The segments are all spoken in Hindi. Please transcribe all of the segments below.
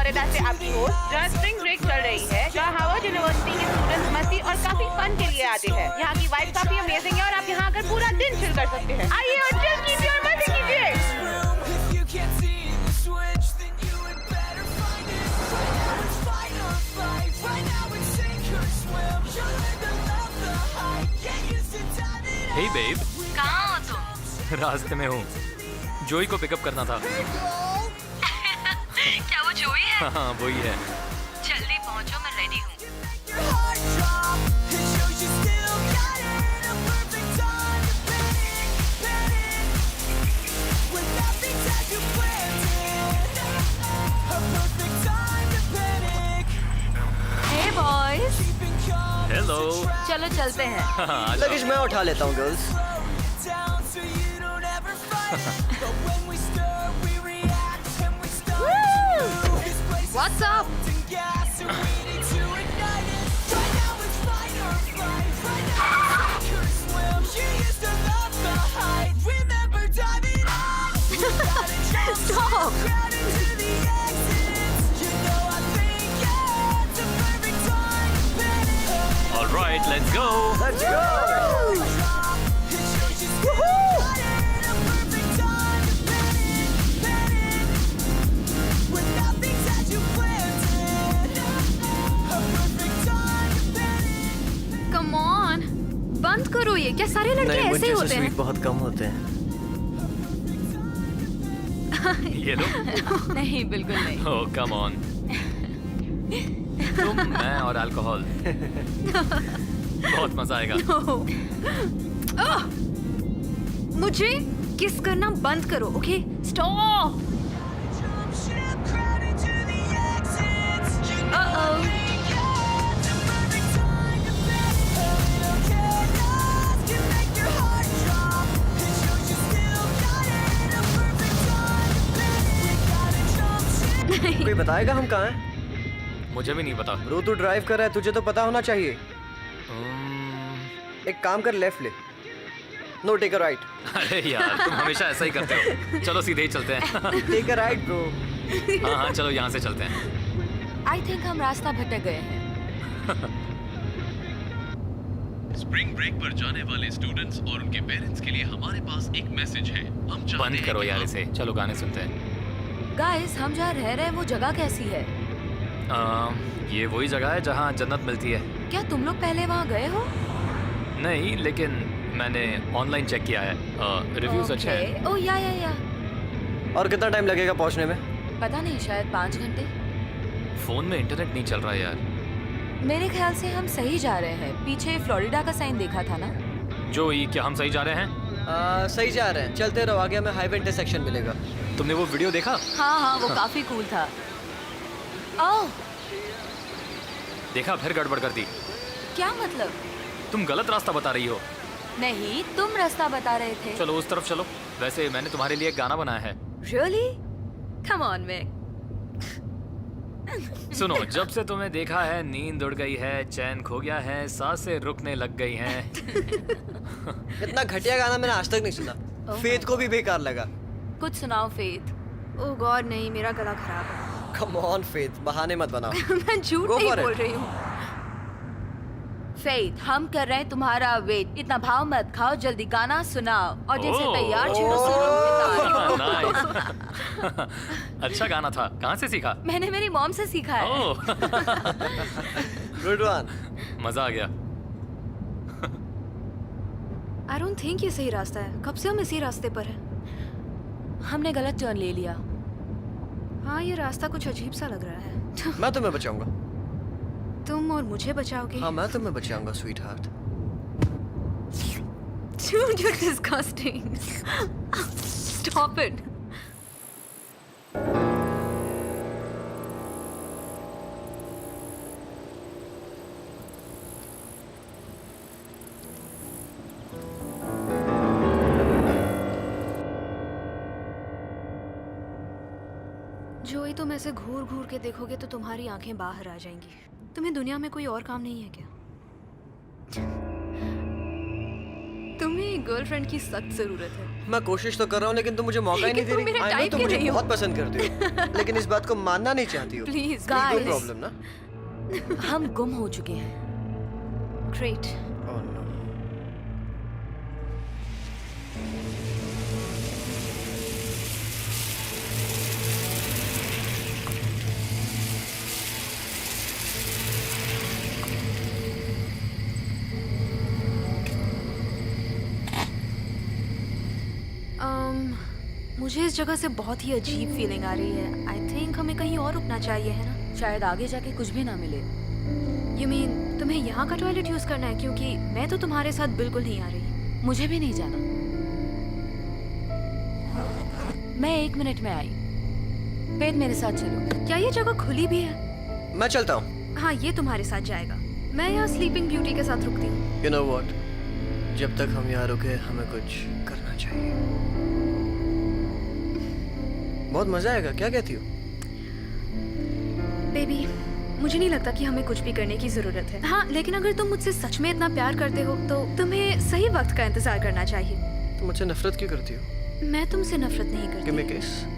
फ्लोरिडा से आपकी होस्ट, जहाँ स्प्रिंग ब्रेक चल रही है, जहाँ हार्वर्ड यूनिवर्सिटी के स्टूडेंट्स मस्ती और काफी फन के लिए आते हैं। यहाँ की वाइब काफी अमेजिंग है और आप यहाँ आकर पूरा दिन चिल कर सकते हैं। आइए और चिल कीजिए और मजे कीजिए। Hey babe, कहाँ हो तुम? रास्ते में हूँ। जोई को पिकअप करना था। क्या वो जोई है? हाँ वही है। जल्दी पहुँचो, मैं रेडी हूँ। Hey boys, hello. चलो चलते हैं। लगेज मैं उठा लेता हूँ girls. What's up? Stop! All right, let's go. Let's go! Come on, बंद करो ये। क्या सारे लड़के नहीं, ऐसे मुझे ही से होते हैं? स्वीट बहुत कम होते हैं। ये लो। नहीं, बिल्कुल नहीं। Oh, come on. तुम, मैं और अल्कोहल। बहुत मजा आएगा। मुझे किस करना बंद करो, ओके? स्टॉप! कोई बताएगा हम कहाँ हैं? मुझे भी नहीं पता। ब्रो तू ड्राइव कर रहा है, तुझे तो पता होना चाहिए। एक काम कर, लेफ्ट ले। No, take a right. अरे यार, तुम हमेशा ऐसा ही करते हो। चलो सीधे ही चलते हैं। Take a right bro. हाँ हाँ, चलो यहाँ से चलते हैं। आई थिंक हम रास्ता भटक गए हैं। स्प्रिंग ब्रेक पर जाने वाले स्टूडेंट्स और उनके पेरेंट्स के लिए हमारे पास एक मैसेज है। हम चाहते बंद हैं करो कि यार आप- इसे। चलो गाने सुनते हैं। गाइस, हम जहाँ रह रहे हैं वो जगह कैसी है? ये वही जगह है जहाँ जन्नत मिलती है। क्या तुम लोग पहले वहाँ गए हो? नहीं, लेकिन मैंने ऑनलाइन चेक किया है। रिव्यूज अच्छे हैं। ओ या। और कितना टाइम लगेगा पहुँचने में? पता नहीं, शायद 5 घंटे। फोन में इंटरनेट नहीं चल रहा है यार। मेरे ख्याल से हम सही जा रहे हैं। पीछे फ्लोरिडा का साइन देखा था ना? जो ये क्या हम सही जा रहे हैं? सही जा रहे हैं, चलते रहो, आगे हमें हाईवे इंटरसेक्शन मिलेगा। तुमने वो वीडियो देखा? हाँ, वो काफी कूल था। ओह, देखा, फिर गड़बड़ कर दी। क्या मतलब? तुम गलत रास्ता बता रही हो। नहीं, तुम रास्ता बता रहे थे। चलो उस तरफ चलो। वैसे मैंने तुम्हारे लिए एक गाना बनाया है। Really? Come on, Mick. सुनो, जब से तुम्हें देखा है नींद उड़ गई है, चैन खो गया है, सांसें रुकने लग गई हैं। इतना घटिया गाना मैंने आज तक नहीं सुना। फेथ को भी बेकार लगा। कुछ सुनाओ फेथ। ओह गॉड नहीं, मेरा गला खराब है। कम ऑन फेथ, बहाने मत बनाओ। मैं झूठ Go नहीं for it. बोल रही हूँ। फेथ, हम कर रहे हैं तुम्हारा वेट। इतना भाव मत खाओ, जल्दी गाना सुनाओ। ऑडियंस ओह। तैयार, छिड़ो Nice. अच्छा गाना था। कहाँ से सीखा? मैंने मेरी मॉम से सीखा है। ओह, गुड वन। मजा आ गया। आई डोंट थिंक ये सही रास्ता है। कब से हम इसी रास्ते पर हैं? हमने गलत टर्न ले लिया। हाँ, ये रास्ता कुछ अजीब सा लग रहा है। मैं तुम्हें बचाऊंगा। तुम और मुझे बचाओगे? हाँ, मैं तुम्हें बचाऊंगा sweetheart. Dude, you're disgusting. Stop it. जोई, तुम ऐसे घूर घूर के देखोगे तो तुम्हारी आंखें बाहर आ जाएंगी। तुम्हें दुनिया में कोई और काम नहीं है क्या? तुम्हें तुम्हें गर्लफ्रेंड की सख्त जरूरत है। मैं कोशिश तो कर रहा हूँ लेकिन तुम मुझे मौका ही नहीं लेकिन दे तुम रही। मेरे I know type तुम के मुझे नहीं हो। बहुत पसंद करती हो लेकिन इस बात को मानना नहीं चाहती हो। प्लीज कोई Guys. प्रॉब्लम ना? हम गुम हो चुके हैं। ग्रेट। Oh no. मुझे इस जगह से बहुत ही अजीब फीलिंग आ रही है। आई थिंक हमें कहीं और रुकना चाहिए, है ना? शायद आगे जाके कुछ भी ना मिले। यू मीन तुम्हें यहाँ का टॉयलेट यूज करना है? क्योंकि मैं तो तुम्हारे साथ बिल्कुल नहीं आ रही। मुझे भी नहीं जाना। मैं 1 मिनट में आई। वेद मेरे साथ चलो। क्या ये जगह खुली भी है? मैं चलता हूँ। हाँ, ये तुम्हारे साथ जाएगा। मैं यहाँ स्लीपिंग ब्यूटी के साथ रुकती हूँ। You know what? जब तक हम यहाँ रुके हमें कुछ करना चाहिए। बहुत मजा आएगा, क्या कहती हो? बेबी, मुझे नहीं लगता कि हमें कुछ भी करने की जरूरत है। हाँ, लेकिन अगर तुम मुझसे सच में इतना प्यार करते हो तो तुम्हें सही वक्त का इंतजार करना चाहिए। तुम मुझसे नफरत क्यों करती हो? मैं तुमसे नफरत नहीं Give me a करती। kiss.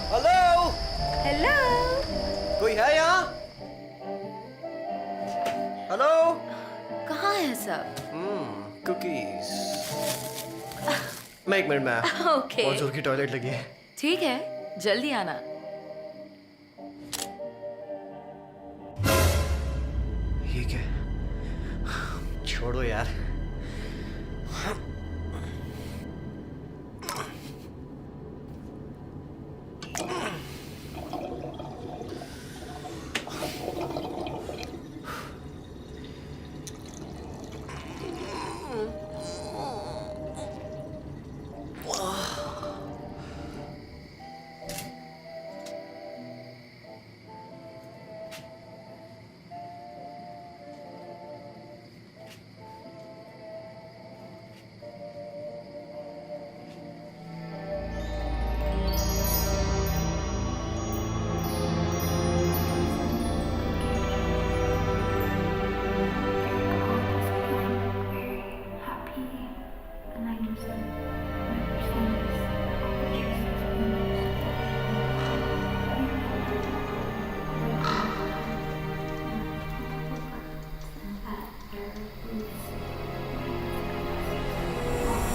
Hello, hello. कोई है यहाँ? हेलो। कहाँ है सब? कुकीज। मैं 1 मिनट में आया। ओके। बहुत जोर की टॉयलेट लगी है। ठीक है, जल्दी आना। ये क्या? छोड़ो यार।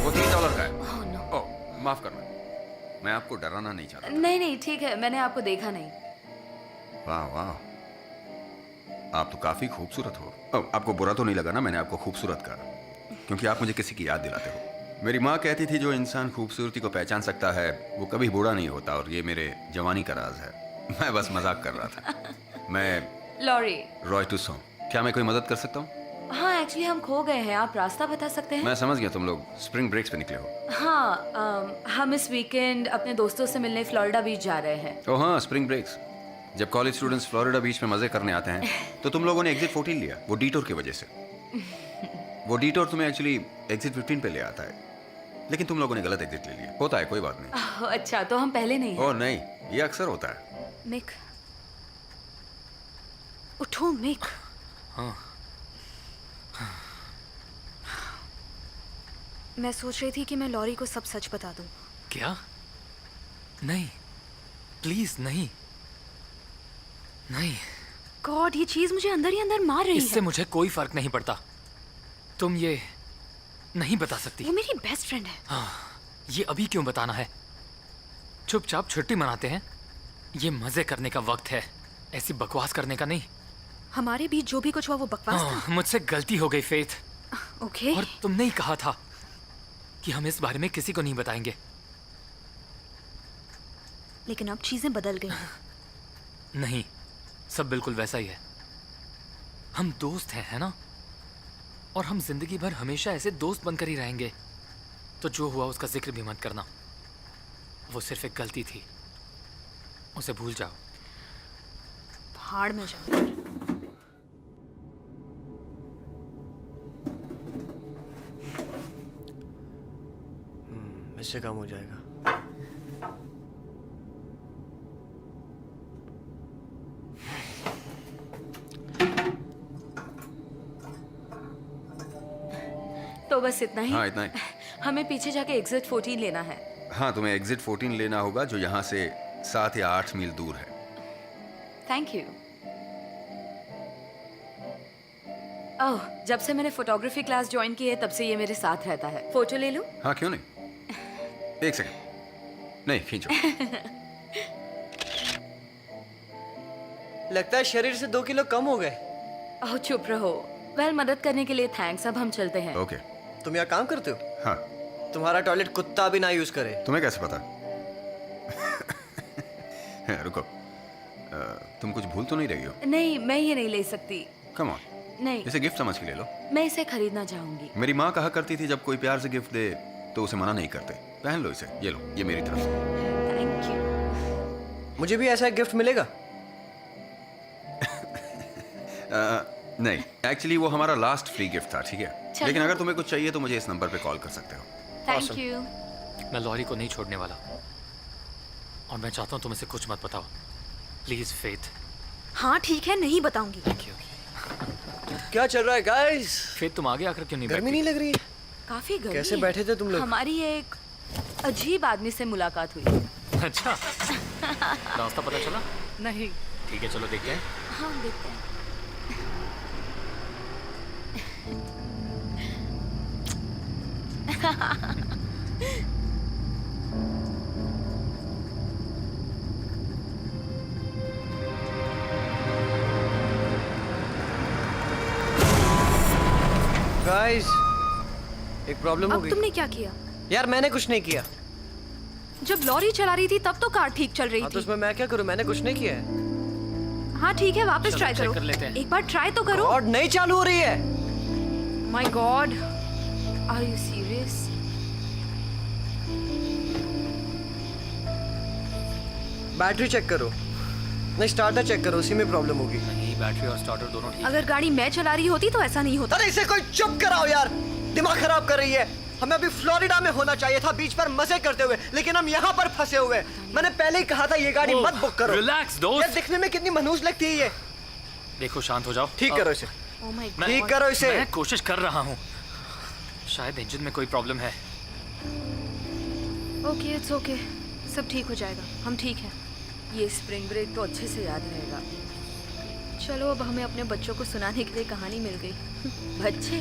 वो $3 का है। ओह, माफ करना, मैं आपको डराना नहीं चाहता। नहीं नहीं, ठीक है, मैंने आपको देखा नहीं। वाह वाह, आप तो काफी खूबसूरत हो। ओह, आपको बुरा तो नहीं लगा ना मैंने आपको खूबसूरत कहा? क्योंकि आप मुझे किसी की याद दिलाते हो। मेरी माँ कहती थी जो इंसान खूबसूरती को पहचान सकता है वो कभी बूढ़ा नहीं होता, और ये मेरे जवानी का राज है। मैं बस मजाक कर रहा था। मैं लॉरी। रॉय टुसो। क्या मैं कोई मदद कर सकता हूँ? हाँ, एक्चुअली हम खो गए हैं। आप रास्ता बता सकते हैं? मैं समझ गया, तुम लोग स्प्रिंग ब्रेक्स पे निकले हो। हाँ, हम इस वीकेंड अपने दोस्तों से मिलने फ्लोरिडा बीच जा रहे हैं। ओह हाँ, स्प्रिंग ब्रेक्स। जब कॉलेज स्टूडेंट्स फ्लोरिडा बीच में मजे करने आते हैं तो तुम लोगों ने एग्जिट 14 लिया, वो डिटोर की वजह से। वो डिटोर तुम्हें एक्चुअली एग्जिट 15 पे ले आता है, लेकिन तुम लोगों ने गलत एग्जिट ले लिया। होता है, कोई बात नहीं। ओह, अच्छा, तो हम पहले नहीं हैं। ओह नहीं, ये अक्सर होता है। मिक, उठो मिक। मैं सोच रही थी कि मैं लॉरी को सब सच बता दूं। क्या? नहीं, प्लीज नहीं, नहीं। गॉड, ये चीज मुझे अंदर ही अंदर मार रही इससे है। मुझे कोई फर्क नहीं पड़ता। तुम ये नहीं बता सकती। वो मेरी बेस्ट फ्रेंड है। हाँ, ये अभी क्यों बताना है? चुपचाप छुट्टी मनाते हैं। ये मजे करने का वक्त है, ऐसी बकवास करने का नहीं। हमारे बीच जो भी कुछ हुआ वो बकवास था। मुझसे गलती हो गई फेथ। ओके। और तुमने ही कहा था कि हम इस बारे में किसी को नहीं बताएंगे। लेकिन अब चीजें बदल गई हैं। नहीं, सब बिल्कुल वैसा ही है। हम दोस्त हैं, है ना? और हम जिंदगी भर हमेशा ऐसे दोस्त बनकर ही रहेंगे। तो जो हुआ उसका जिक्र भी मत करना। वो सिर्फ एक गलती थी, उसे भूल जाओ। भाड़ में जाओ। इससे काम हो जाएगा। तो बस इतना ही। हाँ इतना ही। हमें पीछे जाके एग्जिट 14 लेना है। हाँ तुम्हें एग्जिट 14 लेना होगा जो यहाँ से 7 या 8 मील दूर है। Thank you. ओह, जब से मैंने फोटोग्राफी क्लास ज्वाइन की है तब से ये मेरे साथ रहता है। फोटो ले लूं? हाँ क्यों नहीं, एक सेकंड। नहीं खींचो। लगता है शरीर से 2 किलो कम हो गए। ओह चुप रहो। वेल, मदद करने के लिए थैंक्स। अब हम चलते हैं। ओके। तुम यहाँ काम करते हो? हाँ। तुम्हारा टॉयलेट कुत्ता भी ना यूज करे। तुम्हें कैसे पता? रुको, तुम कुछ भूल तो नहीं रही हो? नहीं, मैं ये नहीं ले सकती। कम ऑन, नहीं, इसे गिफ्ट समझ के ले लो। मैं इसे खरीदना चाहूंगी। मेरी माँ कहा करती थी जब कोई प्यार से गिफ्ट दे तो उसे मना नहीं करते। पहन लो इसे, ये लो, ये मेरी तरफ से। Thank you. मुझे भी ऐसा एक गिफ्ट मिलेगा? नहीं, एक्चुअली वो हमारा लास्ट फ्री गिफ्ट था, ठीक है? चलो। लेकिन अगर तुम्हें कुछ चाहिए तो मुझे इस नंबर पे कॉल कर सकते हो। Thank Awesome. यू। मैं लॉरी को नहीं छोड़ने वाला और मैं चाहता हूँ तुम इसे कुछ मत बताओ प्लीज फेथ। हाँ ठीक है, नहीं बताऊंगी। Thank you. क्या चल रहा है गाइस? फेथ तुम आगे आकर क्यों नहीं गर्मी बैठती? नहीं लग रही है? काफी गर्मी कैसे है। बैठे थे तुम लोग? हमारी एक अजीब आदमी से मुलाकात हुई। अच्छा, रास्ता पता चला? नहीं। ठीक है, चलो देखते हैं। हाँ, देखते हैं। गाइस, एक प्रॉब्लम हो अब गई। तुमने क्या किया? यार मैंने कुछ नहीं किया। जब लॉरी चला रही थी तब तो कार ठीक चल रही हाँ तो थी। उसमें मैं क्या करूं? मैंने कुछ नहीं किया है। हाँ ठीक है, वापस चलो, ट्राई check करो। कर लेते हैं। एक बार ट्राई तो करो। और नहीं चालू हो रही है। My God, are you serious? Battery check करो। नहीं, स्टार्टर चेक करो, उसी में प्रॉब्लम होगी। नहीं, बैटरी और स्टार्टर दोनों ठीक। अगर गाड़ी मैं चला रही होती तो ऐसा नहीं होता। अरे इसे कोई चुप कराओ यार, दिमाग खराब कर रही है। हमें अभी फ्लोरिडा में होना चाहिए था, बीच पर मजे करते हुए, लेकिन हम यहाँ पर फंसे हुए हैं। मैंने पहले ही कहा था ये गाड़ी मत बुक करो। रिलैक्स यार दोस्त। दिखने में कितनी मनहूस लगती है ये। देखो, शांत हो जाओ। ठीक करो इसे। ओह माय मैं- ठीक करो इसे। मैं कोशिश कर रहा हूँ। शायद इंजन में कोई प्रॉब्लम है। ओके, इट्स ओके, सब ठीक हो जाएगा। हम ठीक हैं। ये स्प्रिंग ब्रेक तो अच्छे से याद रहेगा। चलो, अब हमें अपने बच्चों को सुनाने के लिए कहानी मिल गई। बच्चे,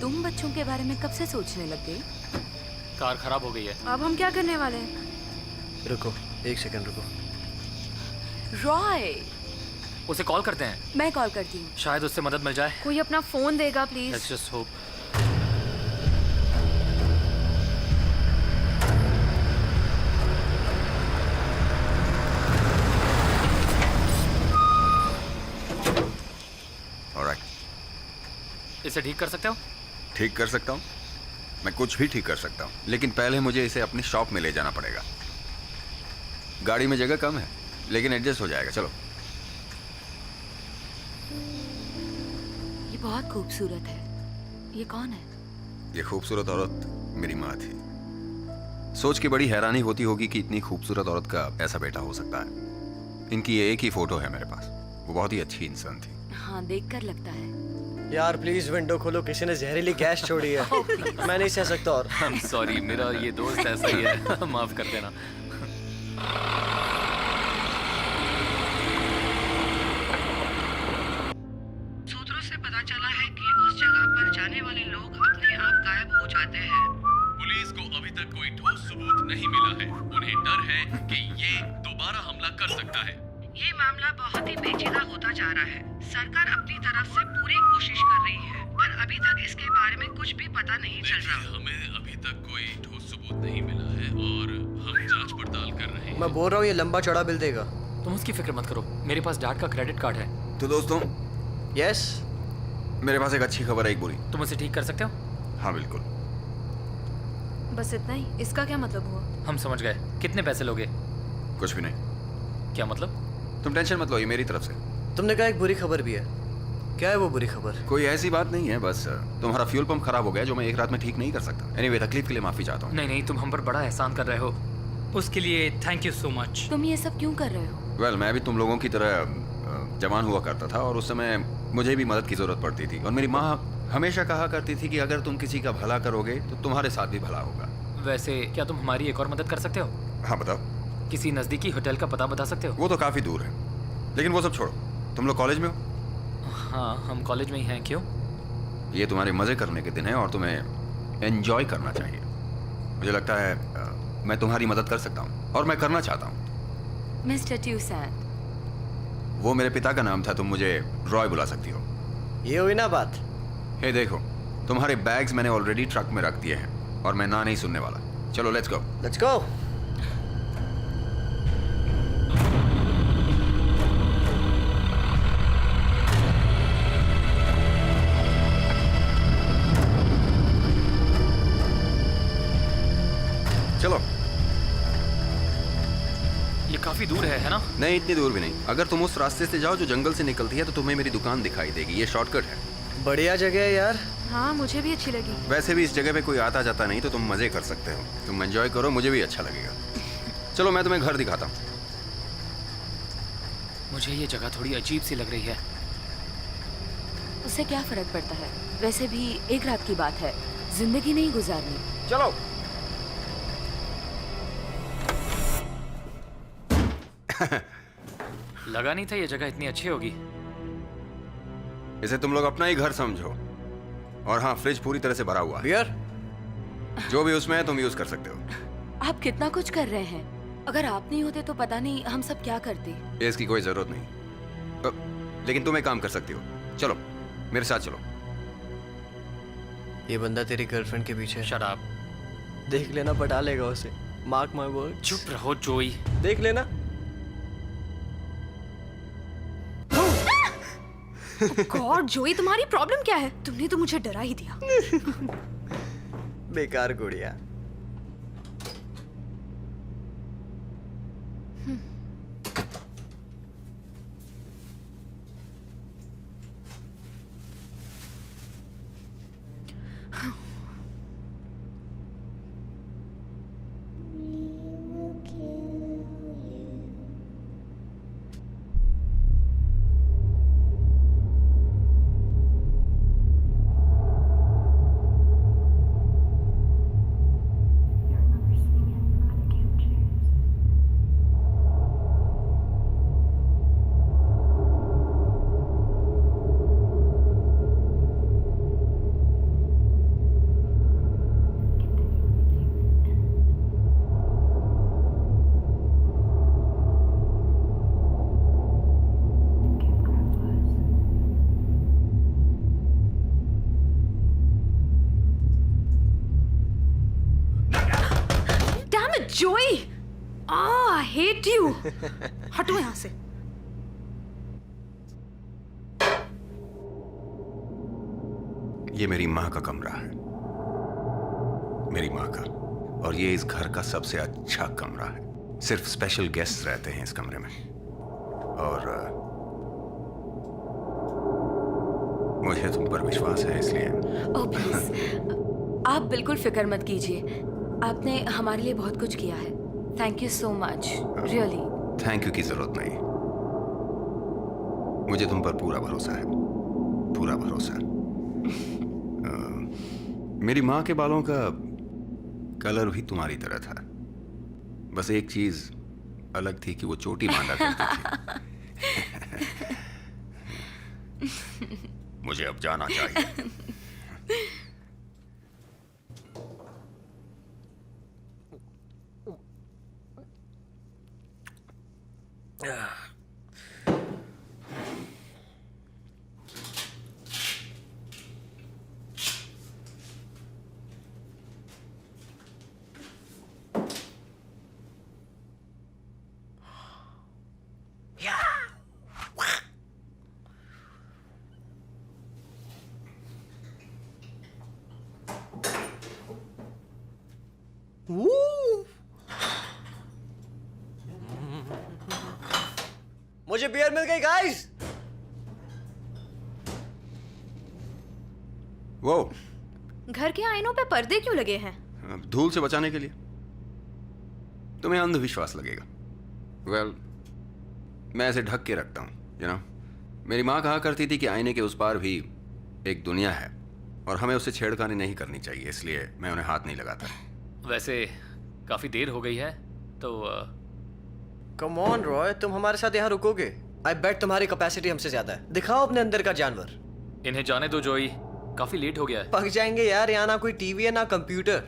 तुम बच्चों के बारे में कब से सोचने लग गई? कार खराब हो गई है। अब हम क्या करने वाले हैं? रुको, एक सेकंड रुको। रॉय, उसे कॉल करते हैं, मैं कॉल करती हूँ। शायद उससे मदद मिल जाए। कोई अपना फोन देगा let's please? Just hope. Alright. इसे ठीक कर सकते हो? ठीक कर सकता हूँ, मैं कुछ भी ठीक कर सकता हूँ, लेकिन पहले मुझे इसे अपनी शॉप में ले जाना पड़ेगा। गाड़ी में जगह कम है, लेकिन एडजस्ट हो जाएगा। चलो। ये बहुत खूबसूरत है। ये कौन है? ये खूबसूरत औरत मेरी माँ थी। सोच के बड़ी हैरानी होती होगी कि इतनी खूबसूरत औरत का ऐसा बेटा हो सकता है। इनकी ये एक ही फोटो है मेरे पास। वो बहुत ही अच्छी इंसान थी। हाँ, देखकर लगता है। यार प्लीज विंडो खोलो, किसी ने जहरीली गैस छोड़ी है। मैं नहीं सह सकता और। I'm sorry, मेरा ये दोस्त ऐसा ही है। माफ कर देना। सूत्रों से पता चला है कि उस जगह पर जाने वाले लोग अपने आप गायब हो जाते हैं। पुलिस को अभी तक कोई ठोस सबूत नहीं मिला है। उन्हें डर है कि ये दोबारा हमला कर सकता है। ये मामला बहुत ही पेचीदा होता जा रहा है। सरकार अपनी तरफ से पूरी कोशिश कर रही है, पर अभी तक इसके बारे में कुछ भी पता नहीं चल देखिए, रहा। हमें अभी तक कोई ठोस सबूत नहीं मिला है और हम जांच पड़ताल कर रहे हैं। मैं बोल रहा हूँ ये लंबा चौड़ा बिल देगा। तुम उसकी फिक्र मत करो, मेरे पास डैड का क्रेडिट कार्ड है। तो दोस्तों, यस, मेरे पास एक अच्छी खबर है, एक बुरी। तुम उसे ठीक कर सकते हो? हाँ बिल्कुल। बस इतना ही? इसका क्या मतलब हुआ? हम समझ गए। कितने पैसे लोगे? कुछ भी नहीं, क्या मतलब? तुम टेंशन मत लो, ये मेरी तरफ से। तुमने कहा एक बुरी खबर भी है। क्या है वो बुरी खबर? कोई ऐसी बात नहीं है, बस तुम्हारा फ्यूल पंप खराब हो गया जो मैं एक रात में ठीक नहीं कर सकता। एनीवे, तकलीफ के लिए माफी चाहता हूँ। नहीं नहीं, तुम हम पर बड़ा एहसान कर रहे हो, उसके लिए थैंक यू सो मच। तुम ये सब क्यों कर रहे हो? वेल, मैं भी तुम लोगों की तरह जवान हुआ करता था और उस समय मुझे भी मदद की जरूरत पड़ती थी, और मेरी माँ हमेशा कहा करती थी कि अगर तुम किसी का भला करोगे तो तुम्हारे साथ भी भला होगा। वैसे क्या तुम हमारी एक और मदद कर सकते हो? हाँ बताओ। किसी नज़दीकी होटल का पता बता सकते हो? वो तो काफी दूर है, लेकिन वो सब छोड़ो। तुम लोग कॉलेज में हो? हाँ, हम कॉलेज में ही हैं। क्यों? ये तुम्हारे मजे करने के दिन है और तुम्हें एंजॉय करना चाहिए। मुझे लगता है मैं तुम्हारी मदद कर सकता हूँ और मैं करना चाहता हूँ। मिस्टर ट्यूसैट, वो मेरे पिता का नाम था, तुम मुझे रॉय बुला सकती हो। ये हुई ना बात। हे देखो, तुम्हारे बैग्स मैंने ऑलरेडी ट्रक में रख दिए हैं और मैं ना नहीं सुनने वाला। चलो लेट्स गो। Let's go. चलो। ये काफी दूर है ना? नहीं, इतनी दूर भी नहीं। अगर तुम उस रास्ते से जाओ जो जंगल से निकलती है तो तुम्हें मेरी दुकान दिखाई देगी। ये शॉर्टकट है। बढ़िया जगह है यार। हाँ, मुझे भी अच्छी लगी। वैसे भी इस जगह पे कोई आता जाता नहीं, तो तुम मजे कर सकते हो। तुम एंजॉय करो, मुझे भी अच्छा लगेगा। चलो मैं तुम्हें घर दिखाता हूँ। मुझे ये जगह थोड़ी अजीब सी लग रही है। उससे क्या फर्क पड़ता है? वैसे भी एक रात की बात है, जिंदगी नहीं गुजारनी। चलो। लगा नहीं था ये जगह इतनी अच्छी होगी। इसे तुम लोग अपना ही घर समझो। और हाँ, फ्रिज पूरी तरह से भरा हुआ है। बियर? जो भी उसमें है तुम यूज कर सकते हो। आप कितना कुछ कर रहे हैं। अगर आप नहीं होते तो पता नहीं हम सब क्या करते। इसकी कोई जरूरत नहीं। लेकिन तुम एक काम कर सकती हो। चलो मेरे साथ चलो। ये बंदा तेरी गर्लफ्रेंड के पीछे है। शराब। देख लेना, पटा लेगा उसे। Mark my word. चुप रहो जोई। देख लेना। गॉड जोई, तुम्हारी प्रॉब्लम क्या है? तुमने तो मुझे डरा ही दिया। बेकार गुड़िया। जोई, आई हेट यू। हटो यहाँ से। ये मेरी माँ का कमरा है, मेरी माँ का। और ये इस घर का सबसे अच्छा कमरा है। सिर्फ स्पेशल गेस्ट रहते हैं इस कमरे में। और मुझे तुम पर विश्वास है, इसलिए। ओह प्लीज, आप बिल्कुल फिक्र मत कीजिए। आपने हमारे लिए बहुत कुछ किया है। Thank you so much, really. Thank you की जरूरत नहीं, मुझे तुम पर पूरा भरोसा है, पूरा भरोसा। मेरी माँ के बालों का कलर भी तुम्हारी तरह था, बस एक चीज अलग थी कि वो चोटी बांधा करती थी। मुझे अब जाना चाहिए। मुझे बियर मिल गई गाइस। वो घर के आईनों पे पर्दे क्यों लगे हैं? धूल से बचाने के लिए। तुम्हें अंधविश्वास लगेगा। वेल, मैं ऐसे ढक के रखता हूँ, मेरी माँ कहा करती थी कि आईने के उस पार भी एक दुनिया है और हमें उससे छेड़खानी नहीं करनी चाहिए, इसलिए मैं उन्हें हाथ नहीं लगाता। वैसे काफी देर हो गई है तो कम ऑन रॉय, तुम हमारे साथ यहाँ रुकोगे? आई बेट तुम्हारी कैपेसिटी हमसे ज्यादा है। दिखाओ अपने अंदर का जानवर। इन्हें जाने दो जोई, काफी लेट हो गया है। पक जाएंगे यार, यहाँ ना कोई टीवी है ना कंप्यूटर।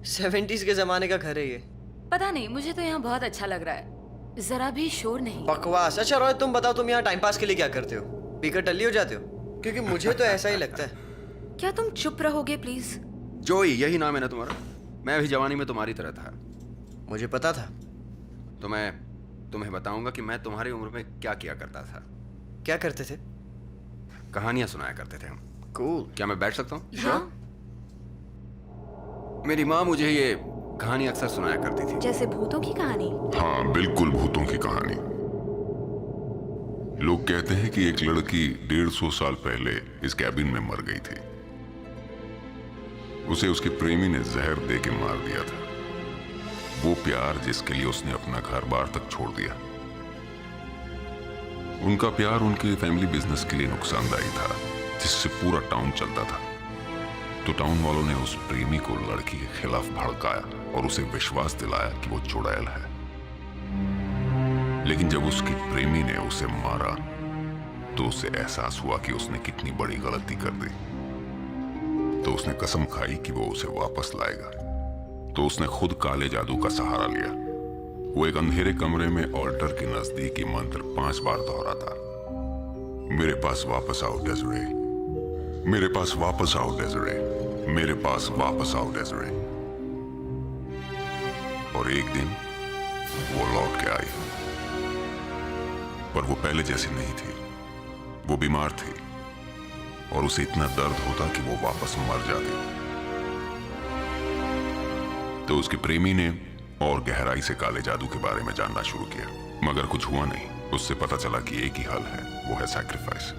70s के जमाने का घर है ये। पता नहीं, मुझे तो यहाँ बहुत अच्छा लग रहा है, जरा भी शोर नहीं। बकवास। अच्छा रॉय, तुम बताओ, तुम यहाँ टाइम पास के लिए क्या करते हो? पीकर टल्ली हो जाते हो? क्योंकि मुझे तो ऐसा ही लगता है। क्या तुम चुप रहोगे प्लीज? जोई, यही नाम है ना तुम्हारा? मैं भी जवानी में तुम्हारी तरह था। मुझे पता था। तो मैं तुम्हें बताऊंगा कि मैं तुम्हारी उम्र में क्या किया करता था। क्या करते थे? कहानियां सुनाया करते थे हम। कूल। क्या मैं बैठ सकता हूँ? हाँ, मेरी माँ मुझे ये कहानी अक्सर सुनाया करती थी। जैसे भूतों की कहानी? हाँ, बिल्कुल भूतों की कहानी। लोग कहते हैं कि एक लड़की 150 साल पहले इस कैबिन में मर गई थी। उसे उसके प्रेमी ने जहर दे के मार दिया था। वो प्यार जिसके लिए उसने अपना घर बार तक छोड़ दिया। उनका प्यार उनके फैमिली बिजनेस के लिए नुकसानदायी था, जिससे पूरा टाउन चलता था। तो टाउन वालों ने उस प्रेमी को लड़की के खिलाफ भड़काया और उसे विश्वास दिलाया कि वो चुड़ैल है। लेकिन जब उसके प्रेमी ने उसे मारा तो उसे एहसास हुआ कि उसने कितनी बड़ी गलती कर दी। तो उसने कसम खाई कि वो उसे वापस लाएगा। तो उसने खुद काले जादू का सहारा लिया। वो एक अंधेरे कमरे में ऑल्टर के नजदीक ये मंत्र 5 बार दोहराता। मेरे पास वापस आओ डेज़रे, मेरे पास वापस आओ डेज़रे, मेरे पास वापस आओ डेज़रे। और एक दिन वो लौट के आई, पर वो पहले जैसी नहीं थी। वो बीमार थी और उसे इतना दर्द होता कि वो वापस मर जाती। तो उसके प्रेमी ने और गहराई से काले जादू के बारे में जानना शुरू किया, मगर कुछ हुआ नहीं। उससे पता चला कि एक ही हल है, वो है सैक्रिफाइस।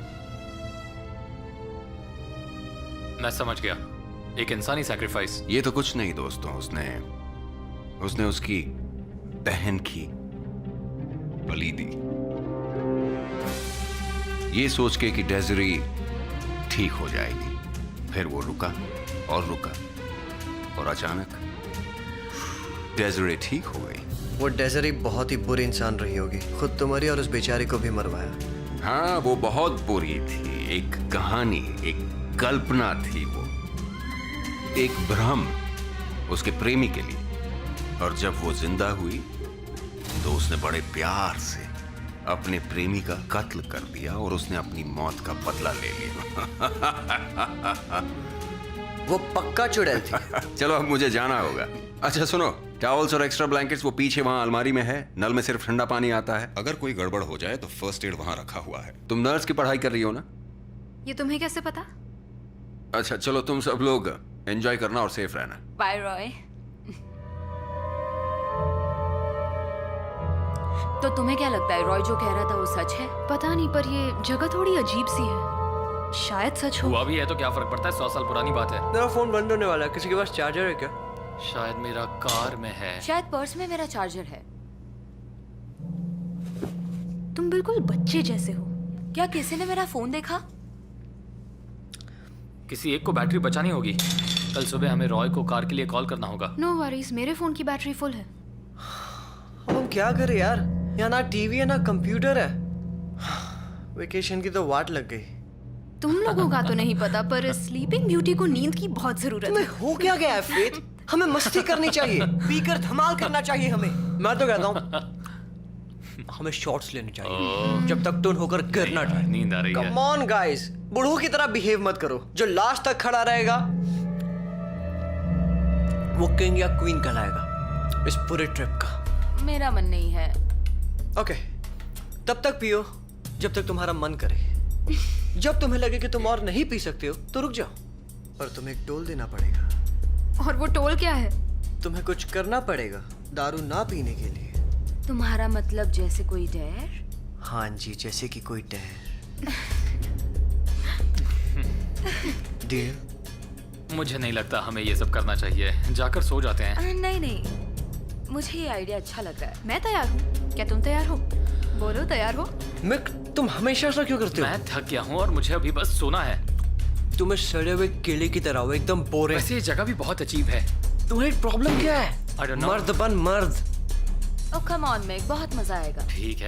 मैं समझ गया, एक इंसानी सैक्रिफाइस। ये तो कुछ नहीं दोस्तों, उसने उसकी बहन की बलि दी, ये सोच के कि डेज़री ठीक हो जाएगी। फिर वो रुका और रुका और अचानक डेज़री ठीक हो गई। वो डेज़री बहुत ही बुरी इंसान रही होगी, खुद तो मरी और उस बेचारी को भी मरवाया। हाँ, वो बहुत बुरी थी। एक कहानी, एक कल्पना थी वो, एक भ्रम उसके प्रेमी के लिए। और जब वो जिंदा हुई तो उसने बड़े प्यार से अपने प्रेमी का कत्ल कर दिया और उसने अपनी मौत का बदला ले लिया। वो पक्का चुड़ैल थी। चलो अब मुझे जाना होगा। अच्छा सुनो, टॉवल्स और एक्स्ट्रा ब्लैंकेट्स वो पीछे वहाँ अलमारी में है। नल में सिर्फ ठंडा पानी आता है। अगर कोई गड़बड़ हो जाए तो फर्स्ट एड वहाँ रखा हुआ है। तुम नर्स की पढ़ाई कर रही हो ना? ये तुम्हें कैसे पता? अच्छा चलो, तुम सब लोग एंजॉय करना और सेफ रहना। बाय रॉय। तो तुम्हें क्या लगता है रॉय जो कह रहा था वो सच है? पता नहीं, पर ये जगह थोड़ी अजीब सी है। शायद सच हो। हुआ भी है तो क्या फर्क पड़ता है, 100 साल पुरानी बात है। मेरा फोन बंद होने वाला है, किसी के पास चार्जर है क्या? शायद मेरा कार में है। शायद पर्स में मेरा चार्जर है। तुम बिल्कुल बच्चे जैसे हो। क्या किसी ने मेरा फोन देखा? किसी एक को बैटरी बचानी होगी। कल सुबह हमें रॉय को कार के लिए कॉल करना होगा। नो वरीज, मेरे फोन की बैटरी फुल है। अब हम क्या करें यार, यहाँ ना टीवी है ना कंप्यूटर है। वेकेशन की तो वाट लग गई। तुम लोगों का तो नहीं पता, पर स्लीपिंग ब्यूटी को नींद की बहुत जरूरत तुम्हें है। हो क्या गया है फेथ? हमें मस्ती करनी चाहिए, पीकर धमाल करना चाहिए हमें। मैं तो कहता हूँ हमें शॉट्स लेने चाहिए जब तक टोन होकर गिर ना जाए। नींद आ रही है। कम ऑन गाइस, बूढ़ों की तरह बिहेव मत करो। जो लास्ट तक खड़ा रहेगा वो किंग या क्वीन कहलाएगा इस पूरे ट्रिप का। मेरा मन नहीं है। ओके, तब तक पियो जब तक तुम्हारा मन करे। जब तुम्हें लगे कि तुम और नहीं पी सकते हो तो रुक जाओ, पर तुम्हें एक टोल देना पड़ेगा। और वो टोल क्या है? तुम्हें कुछ करना पड़ेगा दारू ना पीने के लिए। तुम्हारा मतलब जैसे कोई डर? हाँ जी, जैसे कि कोई डर। डियर। मुझे नहीं लगता हमें ये सब करना चाहिए, जाकर सो जाते हैं। नहीं नहीं, मुझे ये आइडिया अच्छा लग रहा है। मैं तैयार हूँ, क्या तुम तैयार हो? बोलो तैयार हो? मिक, तुम हमेशा ऐसा क्यों करते हो? मैं थक गया हूँ और मुझे अभी बस सोना है। तुम्हें सड़े हुए केले की तरह हो, एकदम बोरे। वैसे ये जगह भी बहुत अजीब है। तुम्हारी प्रॉब्लम क्या है? I don't know. मर्द बन मर्द। ओह कम ऑन मिक, बहुत मजा आएगा। ठीक